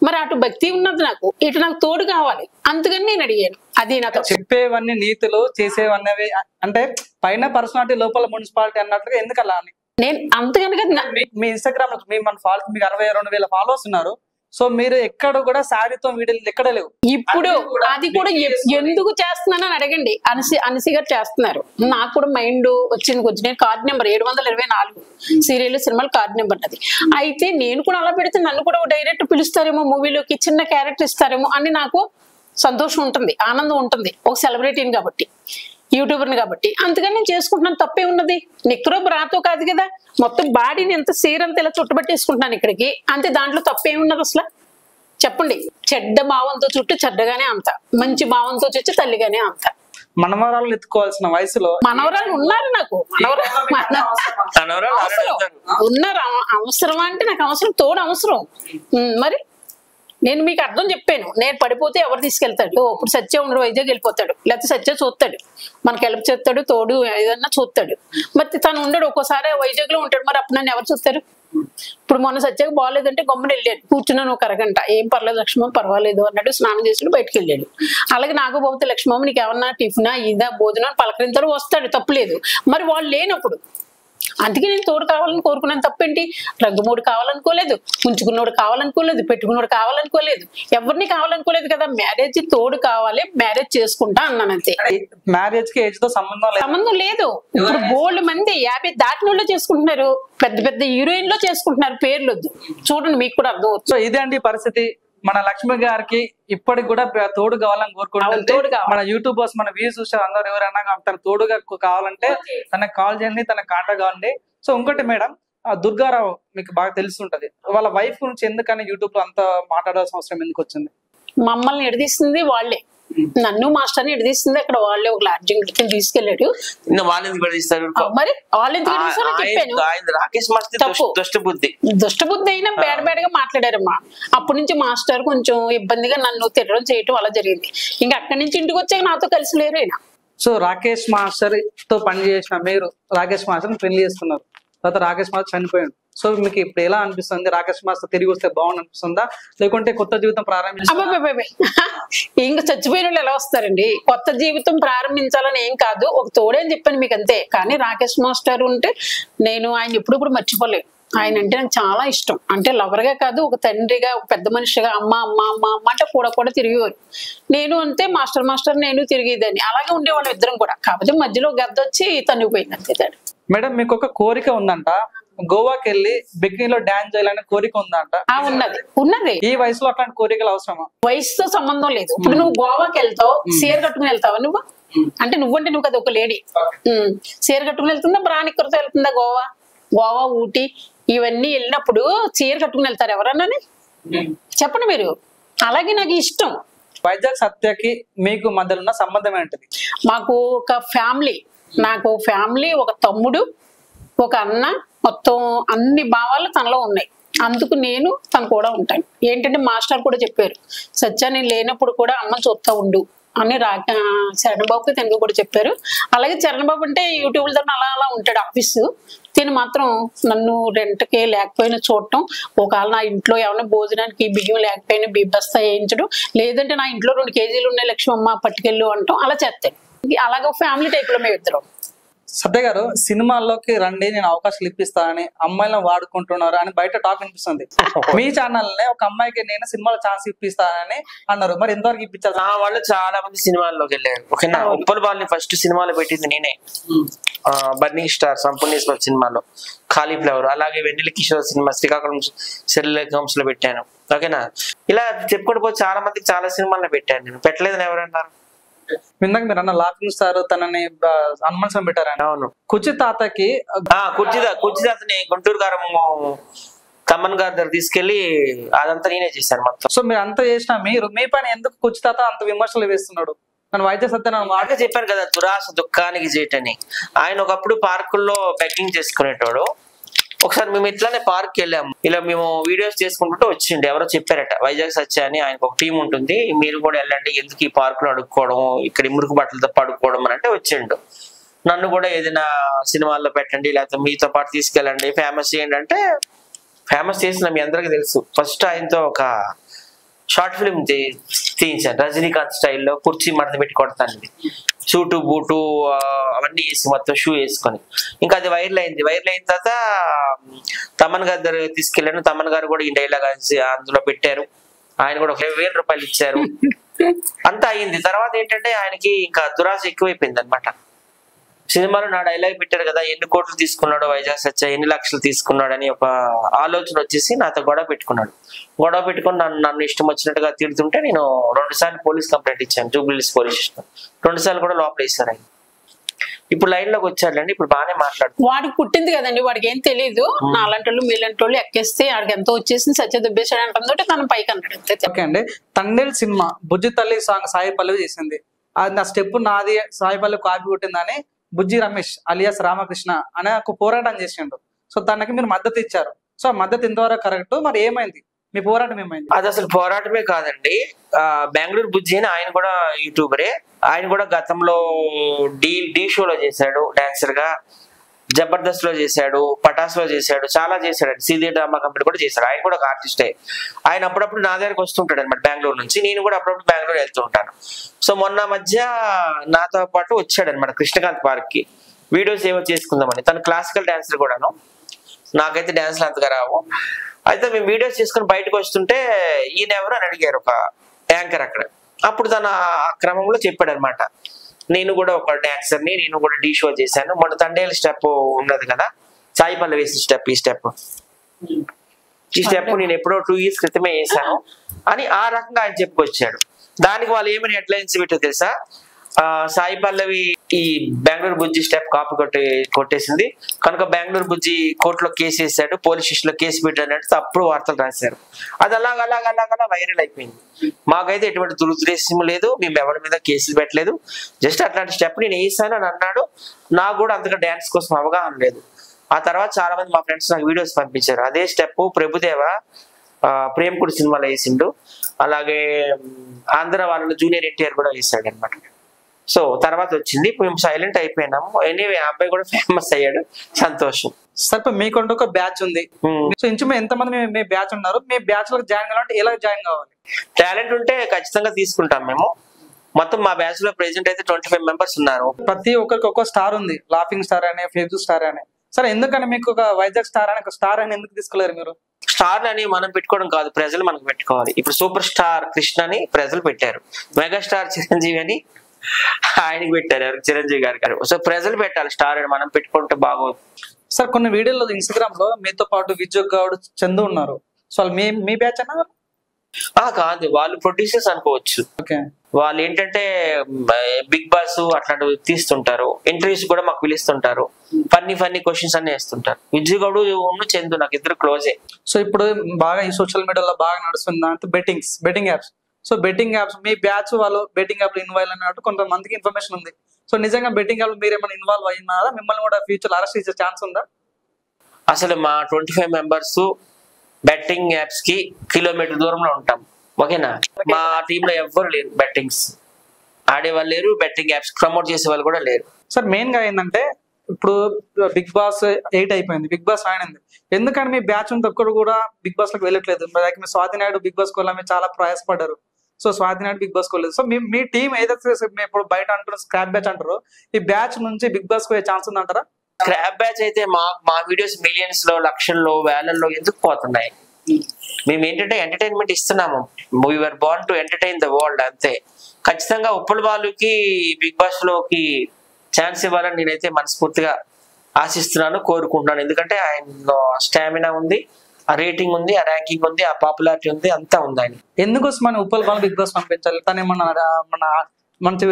మరి అటు భక్తి ఉన్నది నాకు, ఇటు నాకు తోడు కావాలి, అందుకని నేను అడిగాను. అది నాకు చెప్పేవన్నీ నీతులు, చేసేవన్నీ అంటే పైన పర్సనాలిటీ లోపల మున్సిపాలిటీ అన్నట్లుగా ఎందుకు అలా అని నేను అంతకనుక మీ ఇన్స్టాగ్రామ్ లో మీ మన ఫాలో మీకు 62,000 ఫాలోవర్స్ ఉన్నారు. సో మీరు ఎక్కడ కూడా శారీతో వీడియోలు ఎక్కడ లేవు. ఇప్పుడు అది కూడా ఎందుకు చేస్తున్నానని అడగండి. అనసి గారు చేస్తున్నారు. నాకు కూడా మైండ్ వచ్చింది కొంచెం. నేను కార్డ్ నెంబర్ 724 సీరియల్ సినిమాలు కార్డ్ నెంబర్ అది. అయితే నేను కూడా అలా పెడితే నన్ను కూడా డైరెక్ట్ పిలుస్తారేమో, మూవీలోకి చిన్న క్యారెక్టర్ ఇస్తారేమో అని నాకు సంతోషం ఉంటుంది, ఆనందం ఉంటుంది. ఒక సెలబ్రిటీని కాబట్టి, యూట్యూబర్ని కాబట్టి, అందుకని నేను చేసుకుంటున్నాను. తప్పే ఉన్నది. నిక్కరో బ్రాతో కాదు కదా, మొత్తం బాడీని ఎంత సీరంతా ఇలా చుట్టుపట్టేసుకుంటున్నాను ఇక్కడికి, అంతే. దాంట్లో తప్పే ఉన్నది అసలు చెప్పండి. చెడ్డ భావంతో చుట్టూ చెడ్డగానే అంత, మంచి భావంతో చుట్టూ తల్లిగానే అంత. మనవరాలు ఎత్తుకోవాల్సిన వయసులో మనవరాలు ఉన్నారు నాకు, ఉన్నారు. అవసరం అంటే నాకు అవసరం, తోడు అవసరం. మరి నేను మీకు అర్థం చెప్పాను. నేను పడిపోతే ఎవరు తీసుకెళ్తాడు? ఇప్పుడు సత్య ఉండడు, వైజాగ్ వెళ్ళిపోతాడు, లేకపోతే సత్య చూస్తాడు, మనకి హెల్ప్ చేస్తాడు, తోడు ఏదన్నా చూస్తాడు. మరి తను ఉండడు, ఒక్కోసారి వైజాగ్ లో ఉంటాడు. మరి అప్పుడు నన్ను ఎవరు చూస్తారు? ఇప్పుడు మొన్న సత్యకు బాగోలేదంటే గమ్మున వెళ్ళాడు, కూర్చున్నాను ఒక అరగంట. ఏం పర్లేదు లక్ష్మమ్మ, పర్వాలేదు అన్నాడు, స్నానం చేసి బయటకు వెళ్ళాడు. అలాగే నాకు పోతే లక్ష్మమ్మ నీకు ఏమన్నా టిఫినా ఇదా భోజనం పలకరింతాడు, వస్తాడు, తప్పులేదు. మరి వాళ్ళు లేనప్పుడు అందుకే నేను తోడు కావాలని కోరుకున్నాను. తప్పేంటి? రంగుమూడు కావాలనుకోలేదు, ఉంచుకున్నోడు కావాలనుకోలేదు, పెట్టుకున్నోడు కావాలనుకోలేదు, ఎవరిని కావాలనుకోలేదు కదా. మ్యారేజ్ తోడు కావాలి, మ్యారేజ్ చేసుకుంటా అన్నాను అంతే. మ్యారేజ్ కి ఏజ్ తో సంబంధం లేదు. ఇప్పుడు బోల్డ్ మంది 50 దాటిన వాళ్ళు చేసుకుంటున్నారు, పెద్ద పెద్ద హీరోయిన్ లో చేసుకుంటున్నారు, పేర్లు వద్దు, చూడండి మీకు కూడా అర్థం అవుతుంది. సో ఇదే అండి పరిస్థితి. మన లక్ష్మి గారికి ఇప్పటికి కూడా తోడు కావాలని కోరుకుంటుంది. మన యూట్యూబర్స్ మన వ్యూస్ చూసారు అందరు, ఎవరైనా తన తోడుగా కావాలంటే తనకు కాల్ చేయండి, తన కాంటాక్ట్ కావండి. సో ఇంకోటి మేడం, దుర్గారావు మీకు బాగా తెలుసుంటది. వాళ్ళ వైఫ్ గురించి ఎందుకని యూట్యూబ్ లో అంత మాట్లాడాల్సిన అవసరం ఎందుకు వచ్చింది? మమ్మల్ని ఎడదీస్తుంది వాళ్ళే, నన్ను మాస్టర్ని ఎడదీస్తుంది. అక్కడ వాళ్ళే ఒక లాడ్జింగ్ తీసుకెళ్ళాడు. మరి దుష్టబుద్ధి అయినా బేడగా మాట్లాడారమ్మా. అప్పటి నుంచి మాస్టర్ కొంచెం ఇబ్బందిగా నన్ను తిట్టడం చేయటం అలా జరిగింది. ఇంకా అక్కడి నుంచి ఇంటికి వచ్చాక నాతో కలిసి లేరు ఆయన. సో రాకేష్ మాస్టర్ తో పనిచేసిన మీరు రాకేష్ మాస్టర్ పెళ్లి చేసుకున్నారు, తర్వాత రాకేష్ మాస్టర్ చనిపోయాడు. సో మీకు ఇప్పుడు ఎలా అనిపిస్తుంది? రాకేష్ మాస్టర్ తిరిగి వస్తే బాగుంది అనిపిస్తుందా, లేకుంటే కొత్త జీవితం ప్రారంభించాలి? ఇంకా చచ్చిపోయిన వాళ్ళు ఎలా వస్తారండి? కొత్త జీవితం ప్రారంభించాలని ఏం కాదు, ఒక తోడే అని చెప్పాను మీకు అంతే. కానీ రాకేష్ మాస్టర్ ఉంటే నేను ఆయన ఎప్పుడు కూడా మర్చిపోలేదు. ఆయన అంటే నాకు చాలా ఇష్టం. అంటే లవర్ గా కాదు, ఒక తండ్రిగా, ఒక పెద్ద మనిషిగా అమ్మ అమ్మ అమ్మ అమ్మ అంటే కూడా తిరిగేవారు. నేను అంతే, మాస్టర్ నేను తిరిగేదాన్ని. అలాగే ఉండేవాళ్ళం ఇద్దరం కూడా. కాకపోతే మధ్యలో గద్ద వచ్చి తన్నిపోయింది అంతే. మేడం మీకు ఒక కోరిక ఉందంట, గోవాకి వెళ్ళి బికినీలో డాన్స్ చేయాలనే కోరిక ఉందంట. ఉన్నది. ఈ వయసులో అట్లాంటి కోరికలు అవసరమా? వయసుతో సంబంధం లేదు. ఇప్పుడు నువ్వు గోవాకి వెళ్తావు, చీర కట్టుకుని వెళ్తావా నువ్వు? అంటే నువ్వంటే నువ్వు కదా ఒక లేడీ, చీర కట్టుకుని వెళ్తుందా, బ్రానిక్కరతో వెళ్తుందా? గోవా ఊటీ ఇవన్నీ వెళ్ళినప్పుడు చీర కట్టుకుని వెళ్తారు ఎవరన్నా? చెప్పండి మీరు. అలాగే నాకు ఇష్టం. వైజాగ్ సత్యకి మీకు మధ్యలో ఉన్న సంబంధం ఏంటిది? మాకు ఒక ఫ్యామిలీ, నాకు ఫ్యామిలీ, ఒక తమ్ముడు, ఒక అన్న, మొత్తం అన్ని భావాలు తనలో ఉన్నాయి. అందుకు నేను తను కూడా ఉంటాను. ఏంటంటే మాస్టర్ కూడా చెప్పారు, సత్య నేను లేనప్పుడు కూడా అమ్మ చూస్తా ఉండు అని చరణ్ బాబుకి తనకు కూడా చెప్పారు. అలాగే చరణ్ బాబు అంటే యూట్యూబ్ లో అలా ఉంటాడు ఆఫీసు. తిని మాత్రం నన్ను రెంట్కి లేకపోయినా చూడటం, ఒకవేళ నా ఇంట్లో ఏమైనా భోజనానికి బియ్యం లేకపోయినా బీబస్తా వేయించడం, లేదంటే నా ఇంట్లో 2 కేజీలు ఉన్నాయి లక్ష్మమ్మ పట్టుకెళ్ళు అంటాం, అలా చేస్తాను. అలాగే ఫ్యామిలీ టైప్ లో మేము ఇద్దరం. సత్య గారు, సినిమాల్లోకి రండి నేను అవకాశాలు ఇప్పిస్తానని అమ్మాయిలను వాడుకుంటున్నారు అని బయట టాక్ వినిపిస్తుంది. మీ ఛానల్ నే ఒక అమ్మాయికి నేను సినిమాలో ఛాన్స్ ఇప్పిస్తానని అన్నారు, మరి ఎంతవరకు ఇప్పించారు? వాళ్ళు చాలా మంది సినిమాల్లోకి వెళ్ళారు. ఓకేనా, ఉప్పల్ వాళ్ళని ఫస్ట్ సినిమాలో పెట్టింది నేనే. బర్నింగ్ స్టార్, సంపూర్ణేశ్వర్ సినిమాలో కాలీఫ్లవర్, అలాగే వెన్నెల కిషోర్ సినిమా శ్రీకాకుళం సెల్స్ లో పెట్టాను. ఓకేనా, ఇలా చెప్పుకుంటూ పోతే చాలా మందికి చాలా సినిమాల్లో పెట్టాను నేను. పెట్టలేదని ఎవరన్నారు? ఇందాక మీరు అన్న లాఫింగ్ స్టార్ తనని అనుమానం పెట్టారని. అవును. కుర్చీ తాతకి కుర్చీ తాతని గుంటూరు గారం తమన్ గారి దగ్గర తీసుకెళ్లి అదంతా నేనే చేశాను మొత్తం. సో మీరు అంతా చేసినా మీరు మీ పైన ఎందుకు కుచ్చు తాత అంత విమర్శలు వేస్తున్నాడు? నన్ను వైద్య సత్యనారాయణ బాగా చెప్పాను కదా, దురాశ దుఃఖానికి చేయటని. ఆయన ఒకప్పుడు పార్కుల్లో బెగ్గింగ్ చేసుకునేటోడు. ఒకసారి మేము ఇట్లానే పార్క్ వెళ్ళాము, ఇలా మేము వీడియోస్ చేసుకుంటుంటే వచ్చిండు, ఎవరో చెప్పారట వైజాగ్ సత్య అని, ఆయనకు ఒక టీం ఉంటుంది, మీరు కూడా వెళ్ళండి, ఎందుకు ఈ పార్క్ లో అడుక్కోవడం, ఇక్కడ మురికి బట్టలతో పడుకోవడం అని అంటే వచ్చిండు. నన్ను కూడా ఏదైనా సినిమాల్లో పెట్టండి, లేకపోతే మీతో పాటు తీసుకెళ్ళండి, ఫేమస్ చేయండి అంటే ఫేమస్ చేసిన మీ అందరికీ తెలుసు. ఫస్ట్ ఆయనతో ఒక షార్ట్ ఫిల్మ్ తీయించాను రజనీకాంత్ స్టైల్లో, కుర్చీ మడత పెట్టి కొడతానండి, షూటు బూటు అవన్నీ వేసి మొత్తం షూ వేసుకొని. ఇంకా అది వైరల్ అయింది. వైరల్ అయిన తర్వాత తమన్ గారి దగ్గర తీసుకెళ్ళాను. తమన్ గారు కూడా ఈ డైలాగ్ అందులో పెట్టారు. ఆయన కూడా 1,000 రూపాయలు ఇచ్చారు. అంతా అయింది. తర్వాత ఏంటంటే ఆయనకి ఇంకా దురాశ ఎక్కువైపోయింది అనమాట. సినిమాలో నా డైలాగ్ పెట్టారు కదా, ఎన్ని కోట్లు తీసుకున్నాడు వైజాగ్ సత్య, ఎన్ని లక్షలు తీసుకున్నాడు అని ఒక ఆలోచన వచ్చేసి నాతో గొడవ పెట్టుకున్నాడు. గొడవ పెట్టుకుని నన్ను ఇష్టం వచ్చినట్టుగా తిడుతుంటే నేను 2 సార్లు పోలీస్ కంప్లైంట్ ఇచ్చాను, జూబ్లీహిల్స్ పోలీస్ స్టేషన్. 2 సార్లు కూడా లోపల వేశారు ఆయన. ఇప్పుడు లైన్ లోకి వచ్చాడండి, ఇప్పుడు బాగానే మాట్లాడుతుంది. వాడికి పుట్టింది కదండి, వాడికి ఏం తెలియదు. నాలంటి వాళ్ళు మీలాంటి వాళ్ళు ఎక్కేస్తే వాడికి ఎంతో వచ్చేసింది, సత్య దుబ్బేశాడు అంటుందంటే తన పైకి అన్నాడు అంతే. ఓకే అండి, తండేల్ సినిమా బుజ్జి తల్లి సాంగ్ సాయి పల్లవి చేసింది. అది నా స్టెప్ నాది, సాయి పల్లవి కాపీ కొట్టిందని బుజ్జి రమేష్ అలియాస్ రామకృష్ణ అనే ఒక పోరాటం చేసిండు. సో దానికి మీరు మద్దతు ఇచ్చారు. సో ఆ మద్దతు ఇంతవరకు కరెక్ట్, మరి ఏమైంది మీ పోరాటం ఏమైంది? అది అసలు పోరాటమే కాదండి. బెంగళూరు బుజ్జి అని ఆయన కూడా యూట్యూబరే. ఆయన కూడా గతంలో డి షోలో చేశాడు డాన్సర్ గా, జబర్దస్త్ లో చేశాడు, పటాస్ లో చేశాడు, చాలా చేశాడు. సీదే డ్రామా కంపెనీ కూడా చేశాడు. ఆయన కూడా ఒక ఆర్టిస్టే. ఆయన అప్పుడప్పుడు నా దగ్గరకు వస్తుంటాడు అనమాట బెంగళూరు నుంచి. నేను కూడా అప్పుడప్పుడు బెంగళూరు వెళ్తూ ఉంటాను. సో మొన్న మధ్య నాతో పాటు వచ్చాడు అనమాట కృష్ణకాంత్ పార్క్ కి, వీడియోస్ ఏవో చేసుకుందామని. తను క్లాసికల్ డాన్సర్ కూడాను, నాకైతే డాన్స్లు అంతగా రావు. అయితే మేము వీడియోస్ చేసుకుని బయటకు వస్తుంటే ఈయన ఎవరు అని అడిగారు ఒక యాంకర్ అక్కడ. అప్పుడు తన క్రమంలో చెప్పాడు అనమాట, నేను కూడా ఒక డాన్సర్ని, నేను కూడా డి షో చేశాను, మొన్న తండేల స్టెప్ ఉన్నది కదా, సాయి పల్లవి వేసిన స్టెప్, ఈ స్టెప్ నేను ఎప్పుడో 2 years క్రితమే వేసాను అని ఆ రకంగా ఆయన చెప్పుకొచ్చాడు. దానికి వాళ్ళు ఏమని హెడ్లైన్స్ పెట్టో తెలుసా, సాయి పల్లవి ఈ బెంగళూరు బుజ్జి స్టెప్ కాపీ కొట్టేసింది కనుక బెంగళూరు బుజ్జి కోర్టులో కేసు వేసాడు, పోలీస్ స్టేషన్ లో కేసు పెట్టాడు, తప్పుడు వార్తలు రాశారు. అది అలాగలా వైరల్ అయిపోయింది. మాకైతే ఎటువంటి దురుద్దేశం లేదు, మేము ఎవరి మీద కేసులు పెట్టలేదు, జస్ట్ అట్లాంటి స్టెప్ నేను వేసాను అని అన్నాడు. నాకు కూడా అంతగా డాన్స్ కోసం అవగాహన లేదు. ఆ తర్వాత చాలా మంది మా ఫ్రెండ్స్ నాకు వీడియోస్ పంపించారు. అదే స్టెప్ ప్రభుదేవ ప్రేమకుడి సినిమాలో వేసిండు, అలాగే ఆంధ్ర వాళ్ళలో జూనియర్ ఎన్టీఆర్ కూడా వేసాడు అనమాట. సో తర్వాత వచ్చింది, మేము సైలెంట్ అయిపోయినాము. ఎనీవే ఆ అబ్బాయి కూడా ఫేమస్ అయ్యాడు, సంతోషం. సార్ మీకంటూ ఒక బ్యాచ్ ఉంది. సో ఇంచుమించు ఎంతమంది మీ బ్యాచ్ ఉన్నారు? మీ బ్యాచ్ లో జాయిన్ కావాలంటే ఎలా జాయిన్ కావాలి? టాలెంట్ ఉంటే ఖచ్చితంగా తీసుకుంటాం మేము. మొత్తం మా బ్యాచ్ లో ప్రెసెంట్ అయితే 25 members ఉన్నారు. ప్రతి ఒక్కరికి ఒక్కో స్టార్ ఉంది, లాఫింగ్ స్టార్ అని, ఫేస్బుక్ స్టార్ అని. సరే ఎందుకని మీకు ఒక వైజాగ్ స్టార్ అని, ఒక స్టార్ అని ఎందుకు తీసుకోలేరు మీరు? స్టార్ అని మనం పెట్టుకోవడం కాదు, ప్రజలు మనకు పెట్టుకోవాలి. ఇప్పుడు సూపర్ స్టార్ కృష్ణ అని ప్రజలు పెట్టారు, మెగాస్టార్ చిరంజీవి అని ఆయనకి పెట్టారు, ఎవరికి, చిరంజీవి గారు. సో ప్రజలు పెట్టాలి, స్టార్ అని మనం పెట్టుకుంటే బాగోదు. సార్ కొన్ని వీడియోలో ఇన్స్టాగ్రామ్ లో మీతో పాటు విజయ్ గౌడ్, చందు ఉన్నారు. సో వాళ్ళు మీ బ్యాచ్ అన్నా? కాదు, వాళ్ళు ప్రొడ్యూసర్స్ అనుకోవచ్చు. ఓకే, వాళ్ళు ఏంటంటే బిగ్ బాస్ అట్లాంటివి తీస్తుంటారు, ఇంటర్వ్యూస్ కూడా మాకు పిలుస్తుంటారు, ఫన్నీ క్వశ్చన్స్ అన్ని వేస్తుంటారు. విజయ్ గౌడ్ చందు నాకు ఇద్దరు క్లోజే. సో ఇప్పుడు బాగా ఈ సోషల్ మీడియాలో బాగా నడుస్తుంది అంటే betting apps. So betting apps మీ బ్యాచ్ వాళ్ళు బెట్టింగ్ యాప్ లో ఇన్వాల్వ్ అన్నట్టు కొంతమందికి ఇన్ఫర్మేషన్ ఉంది. సో నిజంగా బెట్టింగ్ యాప్ మీరు ఏమైనా ఇన్వాల్వ్ అయినారా? మిమ్మల్ని కూడా ఫ్యూచర్ అరెస్ట్ చేసే ఛాన్స్ ఉందా? అసలు మా 25 members బెట్టింగ్ యాప్స్ కి కిలోమీటర్ దూరంలో ఉంటాం. ఓకేనా, మా టీమ్ లో ఎవ్వరు లేరు, బెట్టింగ్స్ ఆడేవాళ్ళు లేరు, బెట్టింగ్ యాప్స్ ప్రమోట్ చేసే వాళ్ళు కూడా లేరు. సార్ మెయిన్ గా ఏంటంటే ఇప్పుడు బిగ్ బాస్ 8 అయిపోయింది, బిగ్ బాస్ 9 ఉంది. ఎందుకని మీ బ్యాచ్ ఒక్కడు కూడా బిగ్ బాస్ లోకి వెళ్ళట్లేదు? మీ స్వాతి నాయుడు బిగ్ బాస్ కోళ్ళ చాలా ప్రయాసపడ్డారు. సో స్వాతి నాయుడు బిగ్ బాస్ కోలేదు. సో మీ టీం ఏదైతే ఇప్పుడు బయట అంటారు స్క్రాప్ బ్యాచ్ అంటారు, ఈ బ్యాచ్ నుంచి బిగ్ బాస్ పోయే ఛాన్స్ ఉందంటారా? స్క్రాప్ బ్యాచ్ అయితే మా వీడియోస్ మిలియన్స్ లో, లక్షల్లో, వేలల్లో ఎందుకు పోతున్నాయి? మేము ఏంటంటే ఎంటర్టైన్మెంట్ ఇస్తున్నాము, we're born to entertain the world, అంతే. ఖచ్చితంగా ఉప్పల్ వాళ్ళకి బిగ్ బాస్ లోకి ఛాన్స్ ఇవ్వాలని నేనైతే మనస్ఫూర్తిగా ఆశిస్తున్నాను, కోరుకుంటున్నాను. ఎందుకంటే ఆయనలో స్టామినా ఉంది, ఆ రేటింగ్ ఉంది, ఆ ర్యాంకింగ్ ఉంది, ఆ పాపులారిటీ ఉంది, అంతా ఉంది ఆయన. ఎందుకోసం మన ఉప్పల్ బాల్ బిగ్ బాస్ పంపించాలి? తను ఏమన్నా మన మంచి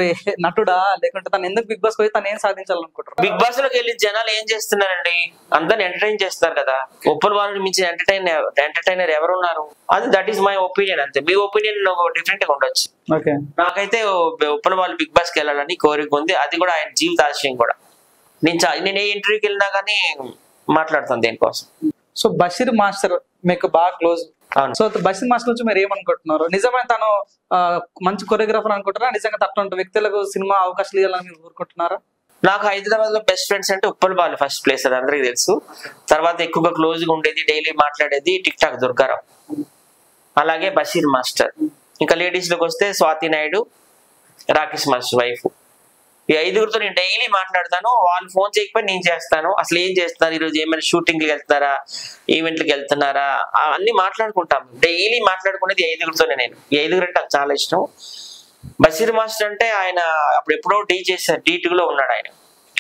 నటుడా లేకుంటే తను ఎందుకు బిగ్ బాస్ పోయి తను ఏం సాధించాలనుకుంటారు? బిగ్ బాస్ లోకి వెళ్ళి జనాలు ఏం చేస్తున్నారండి, అందరిని ఎంటర్టైన్ చేస్తారు కదా. ఉప్పల్ వాళ్ళని మించి ఎంటర్టైనర్ ఎవరున్నారు? అది దట్ ఈస్ మై ఒపీనియన్. అంతే, మీ ఒపీనియన్ డిఫరెంట్ గా ఉండొచ్చు. ఓకే, నాకైతే ఉప్పల్ వాళ్ళు బిగ్ బాస్ కి వెళ్ళాలని కోరిక ఉంది. అది కూడా ఆయన జీవిత ఆశయం కూడా. నేను ఏ ఇంటర్వ్యూకి వెళ్ళినా కానీ మాట్లాడతాను దేనికోసం. సో బషీర్ మాస్టర్ మీకు బాగా క్లోజ్. సో బషీర్ మాస్టర్ నుంచి మీరు ఏమనుకుంటున్నారు? నిజమైన తను మంచి కొరియోగ్రాఫర్ అనుకుంటారా? నిజంగా అట్లాంటి వ్యక్తులకు సినిమా అవకాశాలు ఇవ్వాలని మీరు కోరుకుంటున్నారా? నాకు హైదరాబాద్ లో బెస్ట్ ఫ్రెండ్స్ అంటే ఉప్పల్ బాలు ఫస్ట్ ప్లేస్, అది అందరికీ తెలుసు. తర్వాత ఎక్కువగా క్లోజ్ గా ఉండేది, డైలీ మాట్లాడేది టిక్ టాక్ దుర్గారావు, అలాగే బషీర్ మాస్టర్. ఇంకా లేడీస్ లోకి వస్తే స్వాతి నాయుడు, రాకేష్ మాస్టర్ వైఫ్. ఈ 5గురితో నేను డైలీ మాట్లాడతాను. వాళ్ళు ఫోన్ చేయకపోయి నేను చేస్తాను. అసలు ఏం చేస్తున్నారు, ఈరోజు ఏమైనా షూటింగ్కి వెళ్తున్నారా, ఈవెంట్లకి వెళ్తున్నారా, అన్ని మాట్లాడుకుంటాం. డైలీ మాట్లాడుకునేది 5గురితోనే. నేను ఈ 5గురు అంటే నాకు చాలా ఇష్టం. బషీర్ మాస్టర్ అంటే ఆయన అప్పుడు ఎప్పుడో D2లో ఉన్నాడు ఆయన.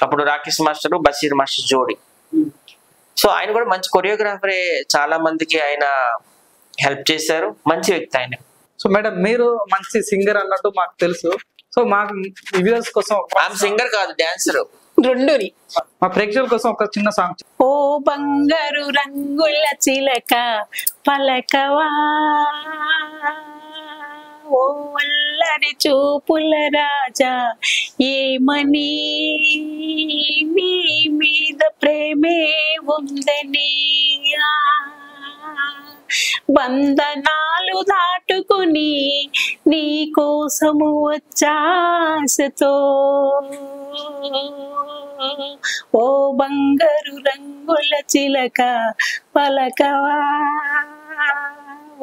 అప్పుడు రాకేష్ మాస్టర్ బషీర్ మాస్టర్ జోడి. సో ఆయన కూడా మంచి కొరియోగ్రాఫరే, చాలా మందికి ఆయన హెల్ప్ చేశారు, మంచి వ్యక్తి ఆయన. సో మేడం, మీరు మంచి సింగర్ అన్నట్టు మాకు తెలుసు. సో మాకు వ్యూవర్స్ కోసం, సింగర్ కాదు డాన్సర్, రెండుని మా ప్రేక్షకుల కోసం ఒక చిన్న సాంగ్. ఓ బంగారు రంగుల చిలక పలకవా, ఓ అల్లరి చూపుల రాజా ఏమని, నీ మీద ప్రేమే ఉందని, బంధనాలు దాటుకుని నీ కోసము వచ్చాసతో, ఓ బంగారు రంగుల చిలక పలకవా,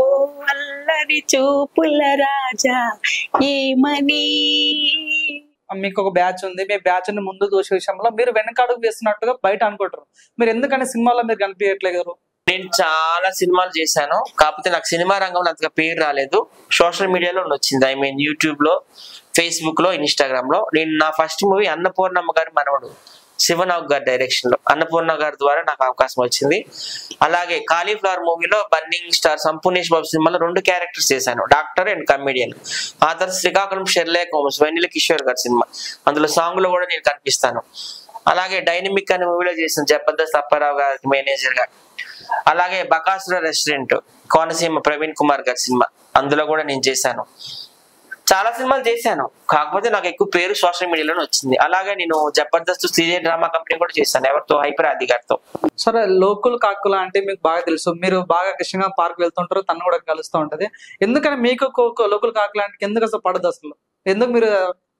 ఓ అల్లరి చూపుల రాజా ఏమని. మీకు ఒక బ్యాచ్ ఉంది, మీ బ్యాచ్ ని ముందు దోష విషయంలో మీరు వెనకాడుగు వేస్తున్నట్టుగా బయట అనుకుంటారు. మీరు ఎందుకని సినిమాలో మీరు కనిపించట్లేదు? నేను చాలా సినిమాలు చేశాను, కాకపోతే నాకు సినిమా రంగంలో అంతగా పేరు రాలేదు. సోషల్ మీడియాలో వచ్చింది, ఐ మీన్ యూట్యూబ్ లో, ఫేస్బుక్ లో, ఇన్స్టాగ్రామ్ లో. నేను నా ఫస్ట్ మూవీ అన్నపూర్ణమ్మ గారి మనవడు శివనాగ్ గారి డైరెక్షన్ లో, అన్నపూర్ణ గారి ద్వారా నాకు అవకాశం వచ్చింది. అలాగే కాలీఫ్లవర్ మూవీలో బర్నింగ్ స్టార్ సంపూర్ణేష్ బాబు సినిమాలో 2 క్యారెక్టర్స్ చేశాను, డాక్టర్ అండ్ కమెడియన్. ఆ తర్వాత శ్రీకాకుళం షెర్లాక్ హోమ్స్ వెన్నెల కిషోర్ గారి సినిమా, అందులో సాంగ్ లో కూడా నేను కనిపిస్తాను. అలాగే డైనమిక్ అనే మూవీలో చేశాను, జబర్దస్త్ అప్పారావు గారికి మేనేజర్ గా. అలాగే బకాసుర రెస్టారెంట్ కోనసీమ ప్రవీణ్ కుమార్ గారి సినిమా, అందులో కూడా నేను చేశాను. చాలా సినిమాలు చేశాను, కాకపోతే నాకు ఎక్కువ పేరు సోషల్ మీడియాలోనే వచ్చింది. అలాగే నేను జబర్దస్త్ శ్రీజయ డ్రామా కంపెనీ కూడా చేశాను, ఎవరితో, హైపర్ ఆది గారితో. సరే, లోకుల్ కాకుల అంటే మీకు బాగా తెలుసు, మీరు బాగా కృష్ణ పార్క్ వెళ్తుంటారు, తను కూడా కలుస్తూ ఉంటది. ఎందుకని మీకు లోకుల్ కాకుల అంటే ఎందుకు అసలు పడదు? అసలు ఎందుకు మీరు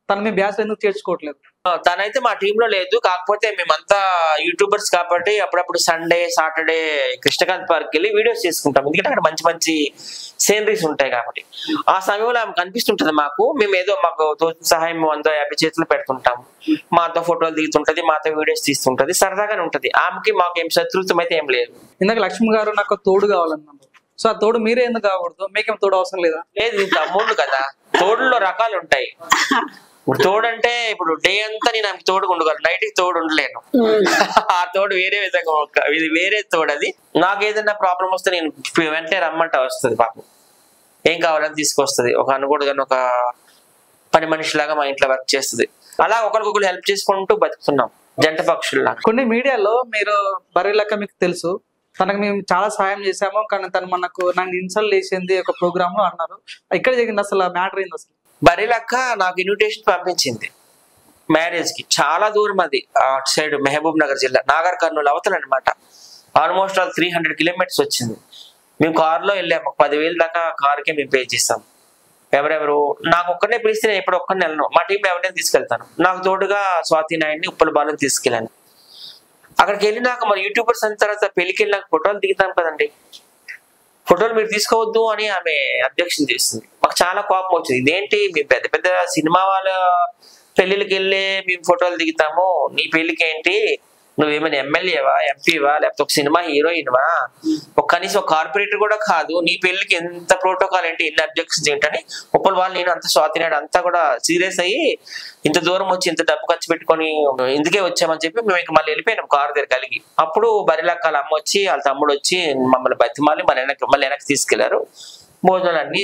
తను మీ బ్యాచ్ ఎందుకు చేర్చుకోవట్లేదు? తనైతే మా టీమ్ లో లేదు, కాకపోతే మేమంతా యూట్యూబర్స్ కాబట్టి అప్పుడప్పుడు సండే సాటర్డే కృష్ణకాంత్ పార్క్ వెళ్ళి వీడియోస్ చేసుకుంటాం. ఎందుకంటే అక్కడ మంచి మంచి సీనరీస్ ఉంటాయి కాబట్టి. ఆ సమయంలో ఆమె కనిపిస్తుంటది మాకు. మేము ఏదో మాకు తోచిన సహాయం 150 చేతులు పెడుతుంటాము. మాతో ఫోటోలు దిగుతుంటది, మాతో వీడియోస్ తీస్తుంటది, సరదాగానే ఉంటది. ఆమెకి మాకు ఏం శత్రుత్వం అయితే ఏం లేదు. ఇందాక లక్ష్మి గారు నాకు తోడు కావాలన్నారు. సో ఆ తోడు మీరే ఎందుకు కాకూడదు? మీకేం తోడు అవసరం లేదా? లేదు, ఇంత అమౌంట్ కదా, తోడులో రకాలు ఉంటాయి. ఇప్పుడు తోడు అంటే ఇప్పుడు డే అంతా నేను ఆమెకి తోడుగా ఉండగలను, నైట్ కి తోడు ఉండలేను. ఆ తోడు వేరే విధంగా, ఇది వేరే తోడు. అది నాకు ఏదైనా ప్రాబ్లం వస్తే నేను వెంటనే రమ్మంట వస్తుంది, పాపం ఏం కావాలని తీసుకొస్తుంది. ఒక అనుకూడగానే ఒక పని మనిషిలాగా మా ఇంట్లో వర్క్ చేస్తుంది. అలా ఒకరికొకరు హెల్ప్ చేసుకుంటూ బతుకుతున్నాం, జంట పక్షుల్లా. కొన్ని మీడియాలో మీరు బర్రెలక్క మీకు తెలుసు, తనకు మేము చాలా సహాయం చేశాము, కానీ తను నన్ను ఇన్సల్ట్ చేసింది ఒక ప్రోగ్రామ్ లో అన్నారు. ఇక్కడ జరిగింది అసలు మ్యాటర్ ఏంది? అసలు బర్రెలక్క నాకు ఇన్విటేషన్ పంపించింది మ్యారేజ్ కి. చాలా దూరం అది, అటు సైడ్ మహబూబ్ నగర్ జిల్లా, నాగర్ కర్నూలు అవతల అనమాట. ఆల్మోస్ట్ 300 కిలోమీటర్స్ వచ్చింది. మేము కారులో వెళ్ళాము, 10,000 దాకా కారుకే మేము పే చేస్తాం. ఎవరెవరు నాకు ఒక్కరినే పిలిస్తే నేను ఎప్పుడు ఒక్కరిని వెళ్ళను, మా టీంలో ఎవరినైనా తీసుకెళ్తాను. నాకు తోడుగా స్వాతి నాయుడిని, ఉప్పల బాలని తీసుకెళ్ళాను. అక్కడికి వెళ్ళినాక మరి యూట్యూబర్స్ అయిన తర్వాత పెళ్లికి వెళ్ళినాక ఫోటోలు దిగుతాం కదండి, ఫోటోలు మీరు తీసుకోవద్దు అని ఆమె అబ్జెక్షన్ చేస్తుంది. మాకు చాలా కోపం వచ్చింది. ఇదేంటి, మేము పెద్ద పెద్ద సినిమా వాళ్ళ పెళ్లికి వెళ్ళి మేము ఫోటోలు దిగుతాము, నీ పెళ్లికి ఏంటి, నువ్వేమైనా ఎమ్మెల్యేవా, ఎంపీవా, లేకపోతే ఒక సినిమా హీరోయిన్వా, ఒక కనీసం ఒక కార్పొరేటర్ కూడా కాదు, నీ పెళ్లికి ఎంత ప్రోటోకాల్ ఏంటి, ఎన్ని అబ్జెక్షన్స్ ఏంటని ఉప్పల వాళ్ళు నేను అంత స్వాతినాడు అంతా కూడా సీరియస్ అయ్యి, ఇంత దూరం వచ్చి ఇంత డబ్బు ఖర్చు పెట్టుకొని ఇందుకే వచ్చామని చెప్పి మేము ఇంకా మళ్ళీ వెళ్ళిపోయినాం కారు దగ్గర కలిగి. అప్పుడు బరిలక్కల అమ్మ వచ్చి వాళ్ళ తమ్ముడు వచ్చి మమ్మల్ని బతిమాలి మళ్ళీ వెనక్కి తీసుకెళ్లారు. భోజనాలు అన్ని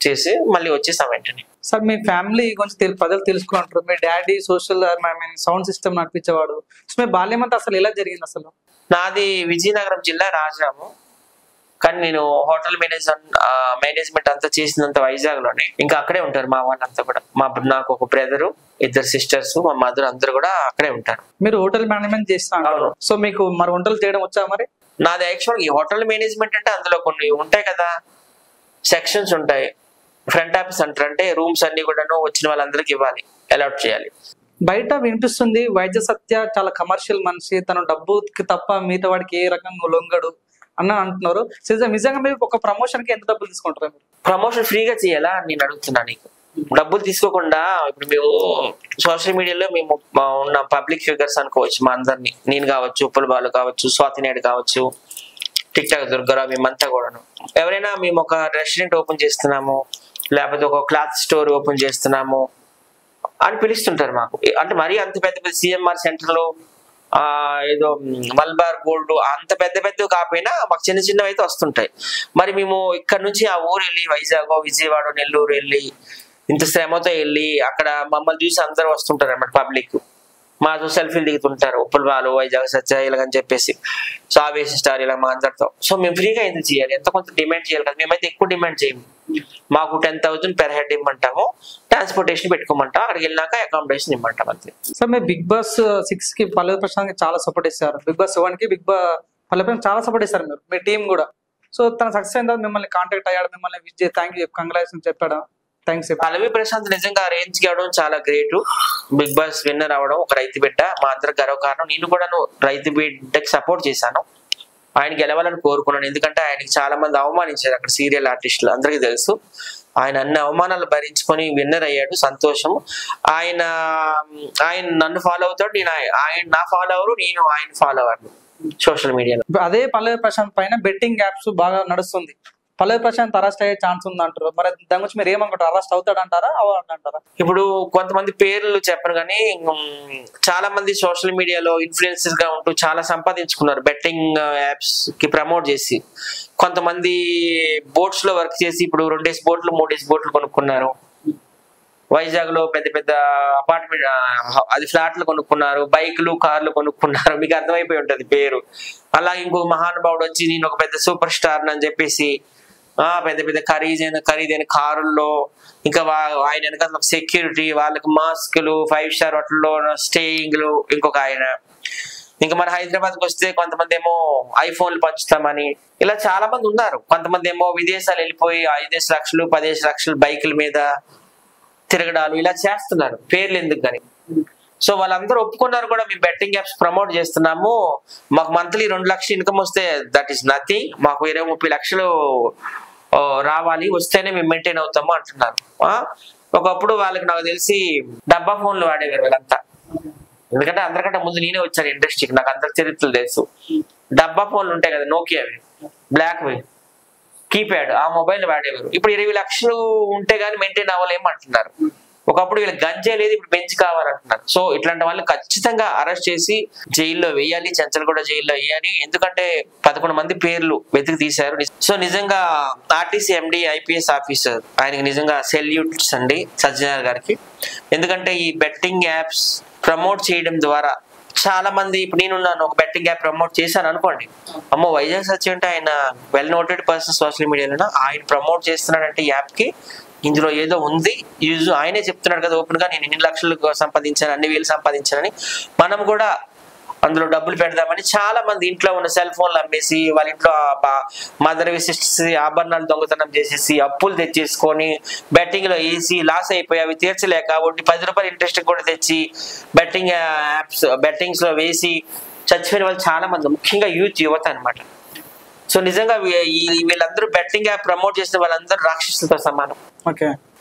చేసి మళ్ళీ వచ్చేసాం వెంటనే. సార్ మీ ఫ్యామిలీ గురించి ప్రజలు తెలుసుకుంటారు. మీ డాడీ సోషల్ సౌండ్ సిస్టమ్ నడిపించేవాడు. సో మీ బాల్యం అంతా అసలు ఎలా జరిగింది అసలు? నాది విజయనగరం జిల్లా రాజాము, కానీ నేను హోటల్ మేనేజ్మెంట్ అంతా చేసినంత వైజాగ్ లోనే. ఇంకా అక్కడే ఉంటారు మా వాళ్ళంతా కూడా. నాకు ఒక బ్రదరు, 2 సిస్టర్స్, మా మదర్ అందరు కూడా అక్కడే ఉంటారు. మీరు హోటల్ మేనేజ్మెంట్ చేస్తాను. సో మీకు మరి వంటలు చేయడం వచ్చా? మరి నాది యాక్చువల్ ఈ హోటల్ మేనేజ్మెంట్ అంటే అందులో కొన్ని ఉంటాయి కదా, సెక్షన్స్ ఉంటాయి. ఫ్రంట్ ఆఫీస్ అంటారు, అంటే రూమ్స్ అన్ని కూడా వచ్చిన వాళ్ళందరికి ఇవ్వాలి, అలాట్ చేయాలి. బయట వినిపిస్తుంది వైద్య సత్య చాలా కమర్షియల్ మనిషి, తను డబ్బుకి తప్ప మిగతా వాడికి ఏ రకంగా లొంగడు అన్న అంటున్నారు. నిజంగా మీరు ఒక ప్రమోషన్ కి ఎంత డబ్బులు తీసుకుంటారు? ప్రమోషన్ ఫ్రీగా చేయాలా నేను అడుగుతున్నా. నీకు డబ్బులు తీసుకోకుండా ఇప్పుడు మేము సోషల్ మీడియాలో మేము ఉన్న పబ్లిక్ ఫిగర్స్ అనుకోవచ్చు, మా అందరినీ, నేను కావచ్చు, ఉప్పల్ బాలు కావచ్చు, స్వాతి నాయుడు కావచ్చు, టిక్ టాక్ దుర్గారావు, మేమంతా కూడాను. ఎవరైనా మేము ఒక రెస్టారెంట్ ఓపెన్ చేస్తున్నాము, లేకపోతే ఒక క్లాత్ స్టోర్ ఓపెన్ చేస్తున్నాము అని పిలుస్తుంటారు మాకు. అంటే మరీ అంత పెద్ద పెద్ద సిఎంఆర్ సెంటర్లు, ఏదో మల్బార్ గోల్డ్ అంత పెద్ద పెద్దవి కాకపోయినా మాకు చిన్న చిన్నవి అయితే వస్తుంటాయి. మరి మేము ఇక్కడ నుంచి ఆ ఊరు వెళ్ళి వైజాగ్, విజయవాడ, నెల్లూరు వెళ్ళి ఇంత శ్రమతో వెళ్ళి అక్కడ మమ్మల్ని చూసి అందరూ వస్తుంటారు అన్నమాట. పబ్లిక్ మాతో సెల్ఫీలు దిగుతుంటారు, ఉప్పల్ బాలు, వైజాగ్ సత్య ఇలాగని చెప్పేసి, సో ఆవేశ స్టార్ ఇలా మా అందరితో. సో మేము ఫ్రీగా ఎందుకు చేయాలి? ఎంత కొంత డిమాండ్ చేయాలి కదా. మేమైతే ఎక్కువ డిమాండ్ చేయము. మాకు 10,000 పెర్ హెడ్ ఇమ్మంటాము, ట్రాన్స్పోర్టేషన్ పెట్టుకోమంటాం, అక్కడికి వెళ్ళినాక అకామిడేషన్ ఇమ్మంటాం అంతే. సార్ మీరు బిగ్ బాస్ 6 కి పల్లవి ప్రశాంత్ చాలా సపోర్ట్ ఇస్తారు, బిగ్ బాస్ 7 కి పల్లవి ప్రశాంత్ చాలా సపోర్ట్ ఇస్తారు మీరు, మీ టీం కూడా. సో తన సక్సెస్ అయిన తర్వాత మిమ్మల్ని కాంటాక్ట్ అయ్యాడు, మిమ్మల్ని విజయ్ థ్యాంక్ యూ కంగ్రాచులేషన్ చెప్పాడా? థ్యాంక్స్. పల్లవి ప్రశాంత్ నిజంగా రేంజ్ కి అవడం చాలా గ్రేట్. బిగ్ బాస్ విన్నర్ అవడం ఒక రైతు బిడ్డ, మా అందరు గర్వకారణం. నేను కూడా రైతు బిడ్డకి సపోర్ట్ చేశాను, ఆయన గెలవాలని కోరుకున్నాను. ఎందుకంటే ఆయనకి చాలా మంది అవమానించారు అక్కడ సీరియల్ ఆర్టిస్టులు, అందరికీ తెలుసు. ఆయన అన్ని అవమానాలు భరించుకొని విన్నర్ అయ్యాడు, సంతోషం. ఆయన నన్ను ఫాలో అవుతాడు, నేను ఆయన నా ఫాలో అవరు, నేను ఆయన ఫాలో అవ్వను సోషల్ మీడియాలో. అదే పల్లవి ప్రశాంత్ పైన బెట్టింగ్ యాప్స్ బాగా నడుస్తుంది, పల్లవి ప్రశాంత్ అరెస్ట్ అయ్యే ఛాన్స్ ఉంది అంటారు. మరి దాని గురించి మీరు ఏమనుకుంటారు? అరెస్ట్ అవుతాడంటారా అవ్వడంటారా? ఇప్పుడు కొంతమంది పేర్లు చెప్పను కానీ చాలా మంది సోషల్ మీడియాలో ఇన్ఫ్లుయెన్సర్స్ గా ఉంటూ చాలా సంపాదించుకున్నారు బెట్టింగ్ యాప్స్ కి ప్రమోట్ చేసి. కొంతమంది బోట్స్ లో వర్క్ చేసి ఇప్పుడు 2 బోట్లు 3 బోట్లు కొనుక్కున్నారు. వైజాగ్ లో పెద్ద పెద్ద అపార్ట్మెంట్ అది ఫ్లాట్లు కొనుక్కున్నారు, బైక్లు కార్లు కొనుక్కున్నారు. మీకు అర్థమైపోయి ఉంటది పేరు. అలాగే ఇంకొక మహానుభావుడు వచ్చి నేను ఒక పెద్ద సూపర్ స్టార్ అని చెప్పేసి పెద్ద పెద్ద ఖరీదైన కారుల్లో, ఇంకా ఆయన వెనక సెక్యూరిటీ, వాళ్ళకి మాస్కులు, 5 స్టార్ హోటల్లో స్టేయింగ్లు. ఇంకొక ఆయన ఇంకా మన హైదరాబాద్కి వస్తే కొంతమంది ఏమో ఐఫోన్లు పంచుతామని, ఇలా చాలా మంది ఉన్నారు. కొంతమంది ఏమో విదేశాలు వెళ్ళిపోయి 5 లక్షలు 10 లక్షలు బైకుల మీద తిరగడాలు ఇలా చేస్తున్నారు, పేర్లు ఎందుకు కానీ. సో వాళ్ళందరూ ఒప్పుకున్నారు కూడా, మేము బెట్టింగ్ యాప్స్ ప్రమోట్ చేస్తున్నాము, మాకు మంత్లీ 2 లక్షలు ఇన్కమ్ వస్తే దట్ ఈస్ నథింగ్, మాకు 20-30 లక్షలు రావాలి, వస్తేనే మేము మెయింటైన్ అవుతాము అంటున్నారు. ఒకప్పుడు వాళ్ళకి నాకు తెలిసి డబ్బా ఫోన్లు వాడేవారు వీళ్ళంతా. ఎందుకంటే అందరికంటే ముందు నేనే వచ్చాను ఇండస్ట్రీకి, నాకు అందరి చరిత్రలు తెలుసు. డబ్బా ఫోన్లు ఉంటాయి కదా, నోకియావి, బ్లాక్వి, కీప్యాడ్, ఆ మొబైల్ వాడేవారు. ఇప్పుడు 20 లక్షలు ఉంటే గానీ మెయింటైన్ అవ్వలేము అంటున్నారు. ఒకప్పుడు వీళ్ళకి గంజే లేదు, ఇప్పుడు బెంచ్ కావాలంటున్నారు. సో ఇట్లాంటి వాళ్ళు ఖచ్చితంగా అరెస్ట్ చేసి జైల్లో వేయాలి, చెంచల్గూడ జైల్లో వేయాలి. ఎందుకంటే 11 మంది పేర్లు వెతికి తీశారు. సో నిజంగా ఆర్టీసీ ఎండి ఐపీఎస్ ఆఫీసర్, ఆయనకి నిజంగా సెల్యూట్స్ అండి సజ్జనార్ గారికి. ఎందుకంటే ఈ బెట్టింగ్ యాప్స్ ప్రమోట్ చేయడం ద్వారా చాలా మంది, ఇప్పుడు నేనున్నాను ఒక బెట్టింగ్ యాప్ ప్రమోట్ చేశాను అనుకోండి, అమ్మో వైజాగ్ సత్య అంటే ఆయన వెల్ నోటెడ్ పర్సన్ సోషల్ మీడియాలో, ఆయన ప్రమోట్ చేస్తున్నాడంటే యాప్ కి ఇందులో ఏదో ఉంది, యూజ్ ఆయనే చెప్తున్నాడు కదా ఓపెన్ గా, నేను 2 లక్షలు సంపాదించాను, 2 వేలు సంపాదించానని, మనం కూడా అందులో డబ్బులు పెడదామని చాలా మంది ఇంట్లో ఉన్న సెల్ ఫోన్లు అమ్మేసి, వాళ్ళ ఇంట్లో మదర్ విసిట్స్ ఆభరణాలు దొంగతనం చేసేసి అప్పులు తెచ్చేసుకొని బెట్టింగ్ లో వేసి లాస్ అయిపోయి అవి తీర్చలేక వడ్డీ 10 రూపాయలు ఇంట్రెస్ట్ కూడా తెచ్చి బెట్టింగ్ యాప్స్ బెట్టింగ్స్ లో వేసి చచ్చిపోయిన వాళ్ళు చాలా మంది, ముఖ్యంగా యువత అనమాట. సో నిజంగా వీళ్ళందరూ బెట్టింగ్ యాప్ ప్రమోట్ చేసిన వాళ్ళందరూ రాక్షసులతో సమానం.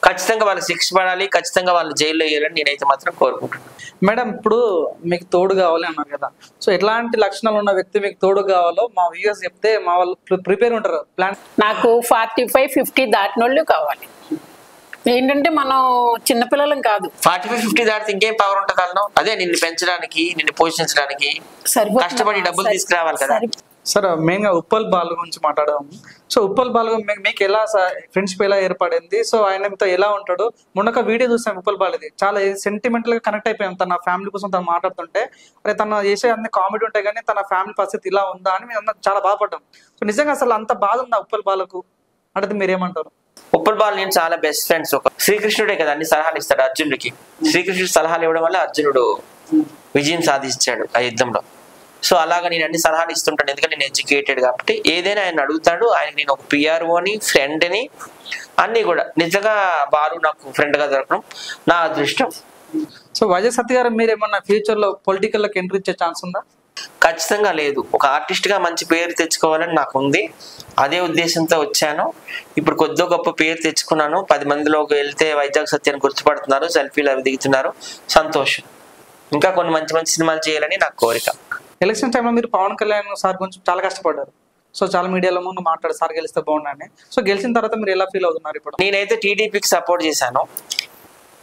ఖచ్చితంగా వాళ్ళు శిక్ష పడాలి, ఖచ్చితంగా వాళ్ళు జైల్లో వేయాలని నేనైతే మాత్రం కోరుకుంటున్నాను. మేడం, ఇప్పుడు మీకు తోడు కావాలి అన్నారు కదా, సో ఎట్లాంటి లక్షణాలు ఉన్న వ్యక్తి మీకు తోడు కావాలో మా వ్యూవర్స్ చెప్తే మా వాళ్ళు ప్రిపేర్ ఉంటారు ప్లాన్. నాకు 45-50 దాటిన వాళ్ళు కావాలి. ఏంటంటే మనం చిన్నపిల్లలం కాదు. 45-50 దాటితే ఇంకేం పవర్ ఉంటుంది అన్నావు? అదే నిన్ను పెంచడానికి, నిన్ను పోషించడానికి కష్టపడి డబ్బులు తీసుకురావాలి కదా. సార్ మెయిన్ గా ఉప్పల్ బాలు గురించి మాట్లాడదాం. సో ఉప్పల్ బాలు మీకు ఎలా ఫ్రెండ్షిప్ ఎలా ఏర్పడింది? సో ఆయనతో ఎలా ఉంటాడు? మొన్న ఒక వీడియో చూసాం ఉప్పల్ బాలుది, చాలా సెంటిమెంటల్ గా కనెక్ట్ అయిపోయాం. తన ఫ్యామిలీ కోసం తను మాట్లాడుతుంటే అరే తను చేసే అన్ని కామెడీ ఉంటాయి కానీ తన ఫ్యామిలీ పరిస్థితి ఇలా ఉందా అని మేము చాలా బాధపడ్డాం. సో నిజంగా అసలు అంత బాధ ఉందా ఉప్పల్ బాలకు అంటే మీరేమంటారు? ఉప్పల్ బాలు నేను చాలా బెస్ట్ ఫ్రెండ్స్. ఒక శ్రీకృష్ణుడే కదా అన్ని సలహాలు ఇస్తాడు అర్జునుడికి. శ్రీకృష్ణుడు సలహాలు ఇవ్వడం వల్ల అర్జునుడు విజయం సాధించాడు ఆ యుద్ధంలో. సో అలాగా నేను అన్ని సలహాలు ఇస్తుంటాను, ఎందుకంటే నేను ఎడ్యుకేటెడ్ కాబట్టి. ఏదైనా ఆయన అడుగుతాడు. ఆయన నేను ఒక పిఆర్ఓని, ఫ్రెండ్ని, అన్ని కూడా. నిజంగా బాలు నాకు ఫ్రెండ్ గా దొరకడం నా అదృష్టం. సో వైజాగ్ సత్య గారు మీరు ఏమన్నా ఫ్యూచర్ లో పొలిటికల్ లోకి ఎంట్రీ ఇచ్చే ఛాన్స్ ఉందా? ఖచ్చితంగా లేదు. ఒక ఆర్టిస్ట్ గా మంచి పేరు తెచ్చుకోవాలని నాకు ఉంది. అదే ఉద్దేశంతో వచ్చాను. ఇప్పుడు కొద్దిగా గొప్ప పేరు తెచ్చుకున్నాను. 10 మందిలోకి వెళ్తే వైజాగ్ సత్యాన్ని గుర్తుపడుతున్నారు, సెల్ఫీలు అవి దిగుతున్నారు, సంతోషం. ఇంకా కొన్ని మంచి మంచి సినిమాలు చేయాలని నాకు కోరిక. ఎలక్షన్ టైంలో మీరు పవన్ కళ్యాణ్ సార్ గురించి చాలా కష్టపడ్డారు. సో చాలా మీడియాలో ముందు మాట్లాడు సార్ గెలిస్తే బాగుండని. సో గెలిచిన తర్వాత మీరు ఎలా ఫీల్ అవుతున్నారు ఇప్పుడు? నేనైతే టీడీపీకి సపోర్ట్ చేశాను.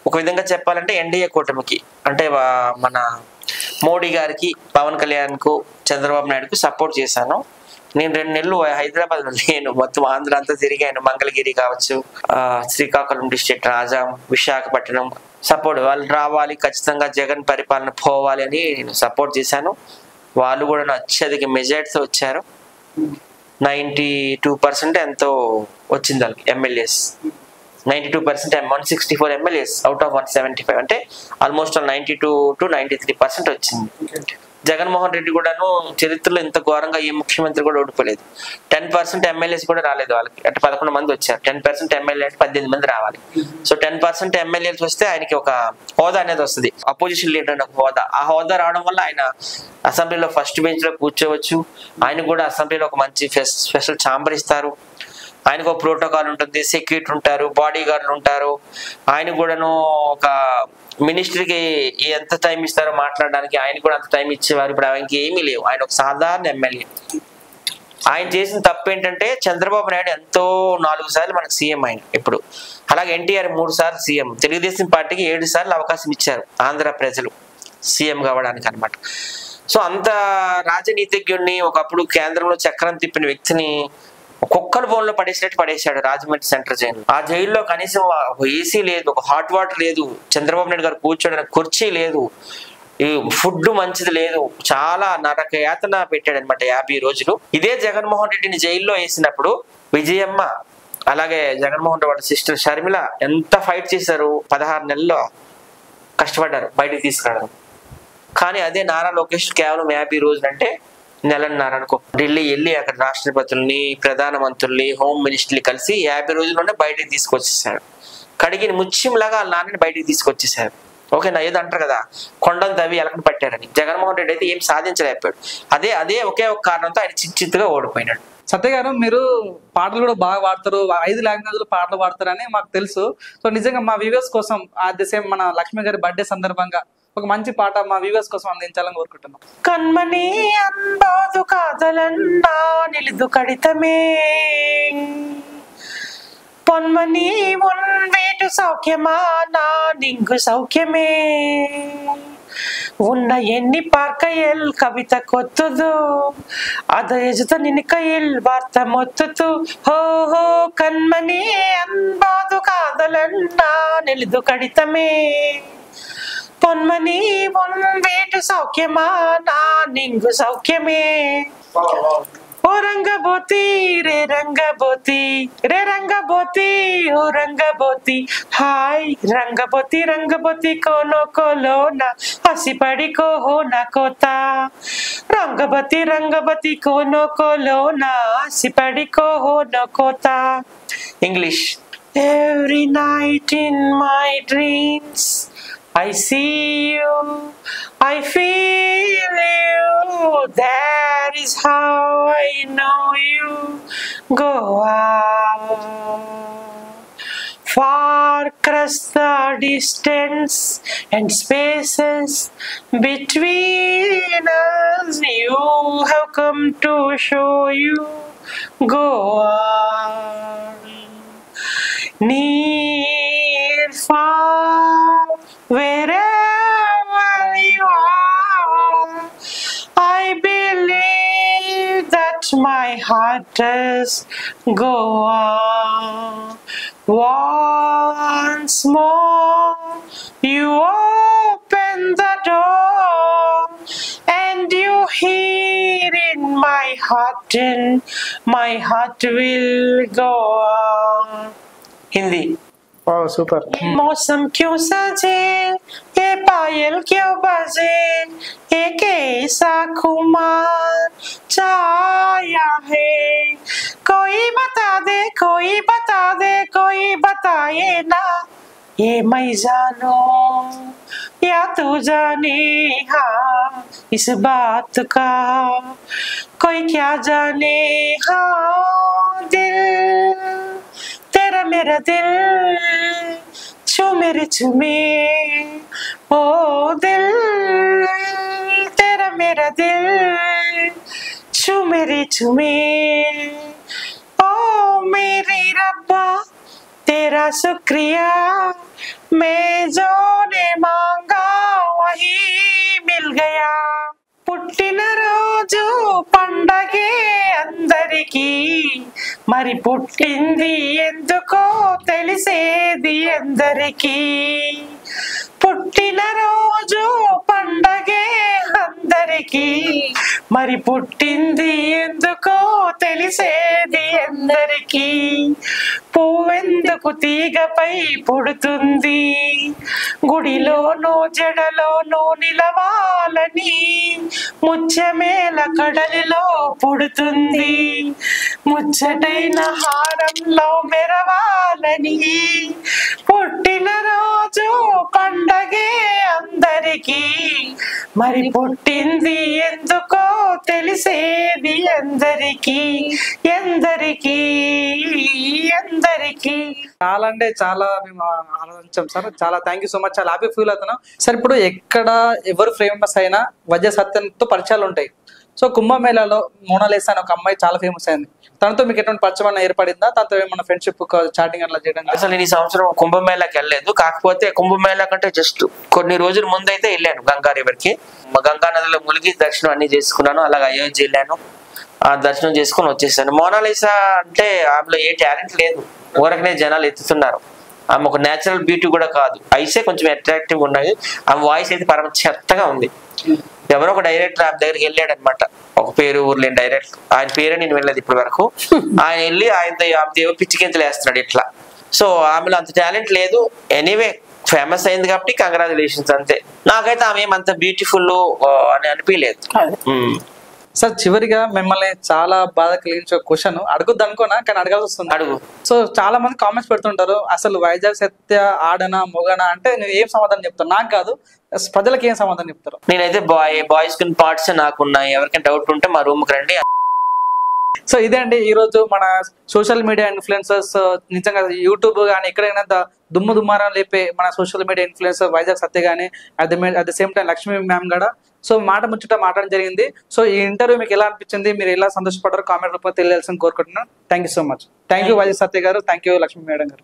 ఒక విధంగా చెప్పాలంటే ఎన్డీఏ కూటమికి, అంటే మన మోడీ గారికి, పవన్ కళ్యాణ్ కు, చంద్రబాబు నాయుడుకు సపోర్ట్ చేశాను. నేను 2 నెలలు హైదరాబాద్ లో లేను, మొత్తం ఆంధ్ర అంతా తిరిగాను. మంగళగిరి కావచ్చు, శ్రీకాకుళం డిస్ట్రిక్ట్, రాజాం, విశాఖపట్నం. సపోర్ట్ వాళ్ళు రావాలి, ఖచ్చితంగా జగన్ పరిపాలన పోవాలి అని నేను సపోర్ట్ చేశాను. వాళ్ళు కూడా అత్యధిక మెజార్టీతో వచ్చారు. 92% ఎంతో వచ్చింది వాళ్ళకి ఎమ్మెల్యేస్. 92% 164 ఎమ్మెల్యేస్ అవుట్ ఆఫ్ 175, అంటే ఆల్మోస్ట్ 92 to 93% వచ్చింది. జగన్మోహన్ రెడ్డి కూడాను చరిత్రలో ఇంత ఘోరంగా ఏ ముఖ్యమంత్రి కూడా ఓడిపోలేదు. 10% ఎమ్మెల్యేస్ కూడా రాలేదు వాళ్ళకి, అంటే 11 మంది వచ్చారు. 10% ఎమ్మెల్యే అంటే 18 మంది రావాలి. సో 10% ఎమ్మెల్యేస్ వస్తే ఆయనకి ఒక హోదా అనేది వస్తుంది, అపోజిషన్ లీడర్ అనే హోదా. ఆ హోదా రావడం వల్ల ఆయన అసెంబ్లీలో ఫస్ట్ బెంచ్ లో కూర్చోవచ్చు. ఆయన కూడా అసెంబ్లీలో ఒక మంచి స్పెషల్ ఛాంబర్ ఇస్తారు. ఆయనకు ఒక ప్రోటోకాల్ ఉంటుంది, సెక్యూరిటీ ఉంటారు, బాడీ గార్డులు ఉంటారు. ఆయన కూడాను ఒక మినిస్టర్కి ఎంత టైం ఇస్తారో మాట్లాడడానికి ఆయన కూడా అంత టైం ఇచ్చేవారు. ఇప్పుడు ఆయనకి ఏమీ లేవు. ఆయన ఒక సాధారణ ఎమ్మెల్యే. ఆయన చేసిన తప్పు ఏంటంటే చంద్రబాబు నాయుడు ఎంతో 4 సార్లు మనకు సీఎం ఆయన ఇప్పుడు. అలాగే ఎన్టీఆర్ 3 సార్లు సీఎం. తెలుగుదేశం పార్టీకి 7 సార్లు అవకాశం ఇచ్చారు ఆంధ్ర ప్రజలు సీఎం కావడానికి అనమాట. సో అంత రాజనీతిజ్ఞుడిని, ఒకప్పుడు కేంద్రంలో చక్రం తిప్పిన వ్యక్తిని కుక్కల బోన్లో పడేసినట్టు పడేశాడు రాజమండ్రి సెంట్రల్ జైలు. ఆ జైల్లో కనీసం ఒక ఏసీ లేదు, ఒక హాట్ వాటర్ లేదు, చంద్రబాబు నాయుడు గారు కూర్చోడానికి కుర్చీ లేదు, ఈ ఫుడ్ మంచిది లేదు, చాలా నరక యాతన పెట్టాడు అనమాట 50 రోజులు. ఇదే జగన్మోహన్ రెడ్డిని జైల్లో వేసినప్పుడు విజయమ్మ, అలాగే జగన్మోహన్ రెడ్డి వాళ్ళ సిస్టర్ షర్మిల ఎంత ఫైట్ చేశారు. 16 నెలల్లో కష్టపడ్డారు బయటకు తీసుకురావడం. కానీ అదే నారా లోకేష్ కేవలం 50 రోజులు, అంటే నెలన్నర అనుకో, ఢిల్లీ వెళ్ళి అక్కడ రాష్ట్రపతుల్ని, ప్రధానమంత్రుల్ని, హోమ్ మినిస్టర్ని కలిసి 50 రోజుల్లోనే బయటికి తీసుకొచ్చేసాడు. కడిగిన ముత్యంలాగా వాళ్ళ నాన్నని బయటికి తీసుకొచ్చేసారు. ఓకేనా? ఏదో అంటారు కదా, కొండలు తవ్వి ఎలకని పట్టారని. జగన్మోహన్ రెడ్డి అయితే ఏం సాధించలేకపోయాడు. అదే ఒకే ఒక కారణంతో ఆయన చిత్తుగా ఓడిపోయినాడు. సత్య గారు మీరు పాటలు కూడా బాగా పాడతారు, 5 లాంగ్వేజ్లో పాటలు పాడతారని మాకు తెలుసు. సో నిజంగా మా వ్యూవర్స్ కోసం అట్ ది సేమ్ మన లక్ష్మి గారి బర్త్డే సందర్భంగా ఒక మంచి పాట మా వ్యూవర్స్ కోసం అందించాలని కోరుకుంటున్నాం. కన్మణి అంబాదు కాదలండా నిలుదు కడితమే పొన్మని ఉన్వేటు సౌఖ్యమా నా నింగు సౌఖ్యమే ఉన్న ఎన్ని పార్కయల్ కవిత కొత్తదు అద ఎజుత నినకయల్ వార్త మొత్తు హో హో కన్మణి అంబాదు కాదలండా నిలుదు కడితమే పొన్మని వేటు సౌఖ్యమా నా నింగు సౌఖ్యమే ఓ రంగబోతి రే రంగబోతి రే రంగబోతి ఓ రంగబోతి హాయ్ రంగబోతి కోనో కోలోనా హసిపడి కోహో నా కోతా రంగబోతి కోనో కోలోనా హసిపడి కోహో నా కోతా. English. Every night in my dreams I see you, I feel you, that is how I know you. Go out, far across the distance and spaces between us, you have come to show you. Go on, near, far, wherever you are, I believe that heart does go on. Once more you open the door and you hear in my heart and my heart will go on. Hindi. Super. मौसम क्यों सजे ये पायल क्यों बजे ये कैसा खुमार छाया है कोई बता दे कोई बता दे कोई बताए ना ये मैं जानू या तू जाने हाँ इस बात का कोई क्या जाने हाँ दिल तेरा मेरा दिल छू मेरे छुमे ओ दिल तेरा मेरा दिल छू मेरे छुमे ओ मेरे रब्बा तेरा शुक्रिया मैं जो ने मांगा वही मिल गया పుట్టిన రోజు పండగే అందరికీ మరి పుట్టింది ఎందుకో తెలిసేది అందరికీ పుట్టిన రోజు పండగే అందరికీ మరి పుట్టింది ఎందుకో తెలిసేది అందరికీ పువ్వెందుకు తీగపై పుడుతుంది గుడిలోనో జడలోనో నిలవాలని ముత్యమేల కడలిలో పుడుతుంది ముచ్చటైన హారంలో మెరవాలని పుట్టిన రోజు పండగే అందరికీ మరి పుట్టింది ఎందుకో తెలిసేది ఎందరికీ ఎందరికీ ఎందరికీ. చాలా అంటే చాలా మేము ఆలోచించాం సార్. చాలా థ్యాంక్ యూ సో మచ్. చాలా హ్యాపీ ఫీల్ అవుతున్నాం సార్. ఇప్పుడు ఎక్కడ ఎవరు ఫేమస్ అయినా వజ్ర సత్యంతో పరిచయాలు ఉంటాయి. సో కుంభమేళాలో మోనాలిసా అనే ఒక అమ్మాయి చాలా ఫేమస్ అయింది. తనతో మీకు ఎటువంటి పరిచయం ఏర్పడిందా? తనతో ఏమన్నా ఫ్రెండ్షిప్ చాటింగ్ అట్లా చేయడానికి? అసలు నేను ఈ సంవత్సరం కుంభమేళాకి వెళ్ళలేదు. కాకపోతే కుంభమేళా కంటే జస్ట్ కొన్ని రోజుల ముందు అయితే వెళ్ళాను గంగా రివర్ కి. గంగా నదిలో మునిగి దర్శనం అన్ని చేసుకున్నాను. అలాగే అయోధ్య వెళ్ళాను, ఆ దర్శనం చేసుకుని వచ్చేసాను. మోనాలిసా అంటే ఆమెలో ఏ టాలెంట్ లేదు, ఊరకనే జనాలు ఎత్తుతున్నారు. ఆమె ఒక నేచురల్ బ్యూటీ కూడా కాదు, ఐసే కొంచెం అట్రాక్టివ్ ఉన్నాయి. ఆమె వాయిస్ అయితే పరమ చెత్తగా ఉంది. ఎవరో ఒక డైరెక్టర్ ఆమె దగ్గరికి వెళ్ళాడు అనమాట, ఒక పేరు ఊర్లేని డైరెక్టర్. ఆయన పేరే నేను వెళ్ళలేదు ఇప్పటి వరకు. ఆయన వెళ్ళి ఆయన దేవ పిచ్చికింతలు వేస్తున్నాడు ఇట్లా. సో ఆమెలో అంత టాలెంట్ లేదు. ఎనీవే ఫేమస్ అయింది కాబట్టి కంగ్రాచులేషన్స్ అంతే. నాకైతే ఆమె ఏమంత బ్యూటిఫుల్ అని అనిపించలేదు. సార్ చివరిగా మిమ్మల్ని చాలా బాధ కలిగించే క్వశ్చన్ అడగొద్దు అనుకోనా, కానీ అడగాల్సి వస్తుంది. అడుగు. సో చాలా మంది కామెంట్స్ పెడుతుంటారు, అసలు వైజాగ్ సత్య ఆడనా మొగనా అంటే నువ్వు ఏం సమాధానం చెప్తావు? నాకు కాదు, ప్రజలకు ఏం సమాధానం చెప్తారు? నేనైతే బాయ్స్ కొన్ని పార్ట్స్ నాకు ఉన్నాయి. ఎవరికైనా డౌట్ ఉంటే మా రూమ్ కి రండి. సో ఇదే అండి ఈ రోజు మన సోషల్ మీడియా ఇన్ఫ్లుయెన్సర్స్, నిజంగా యూట్యూబ్ కానీ ఎక్కడైనా దుమ్ము దుమ్మారం లేపే మన సోషల్ మీడియా ఇన్ఫ్లుయెన్సర్ వైజాగ్ సత్య కానీ at the same time Lakshmi ma'am కూడా సో మాట ముచ్చట మాట్లాడడం జరిగింది. సో ఈ ఇంటర్వ్యూ మీకు ఎలా అనిపించింది, మీరు ఎలా సంతోషపడ్డారు కామెంట్ రూపంలో తెలియాల్సింది కోరుకుంటున్నాను. Thank you so much. Thank you Vizag Satya garu, thank you Lakshmi madam గారు.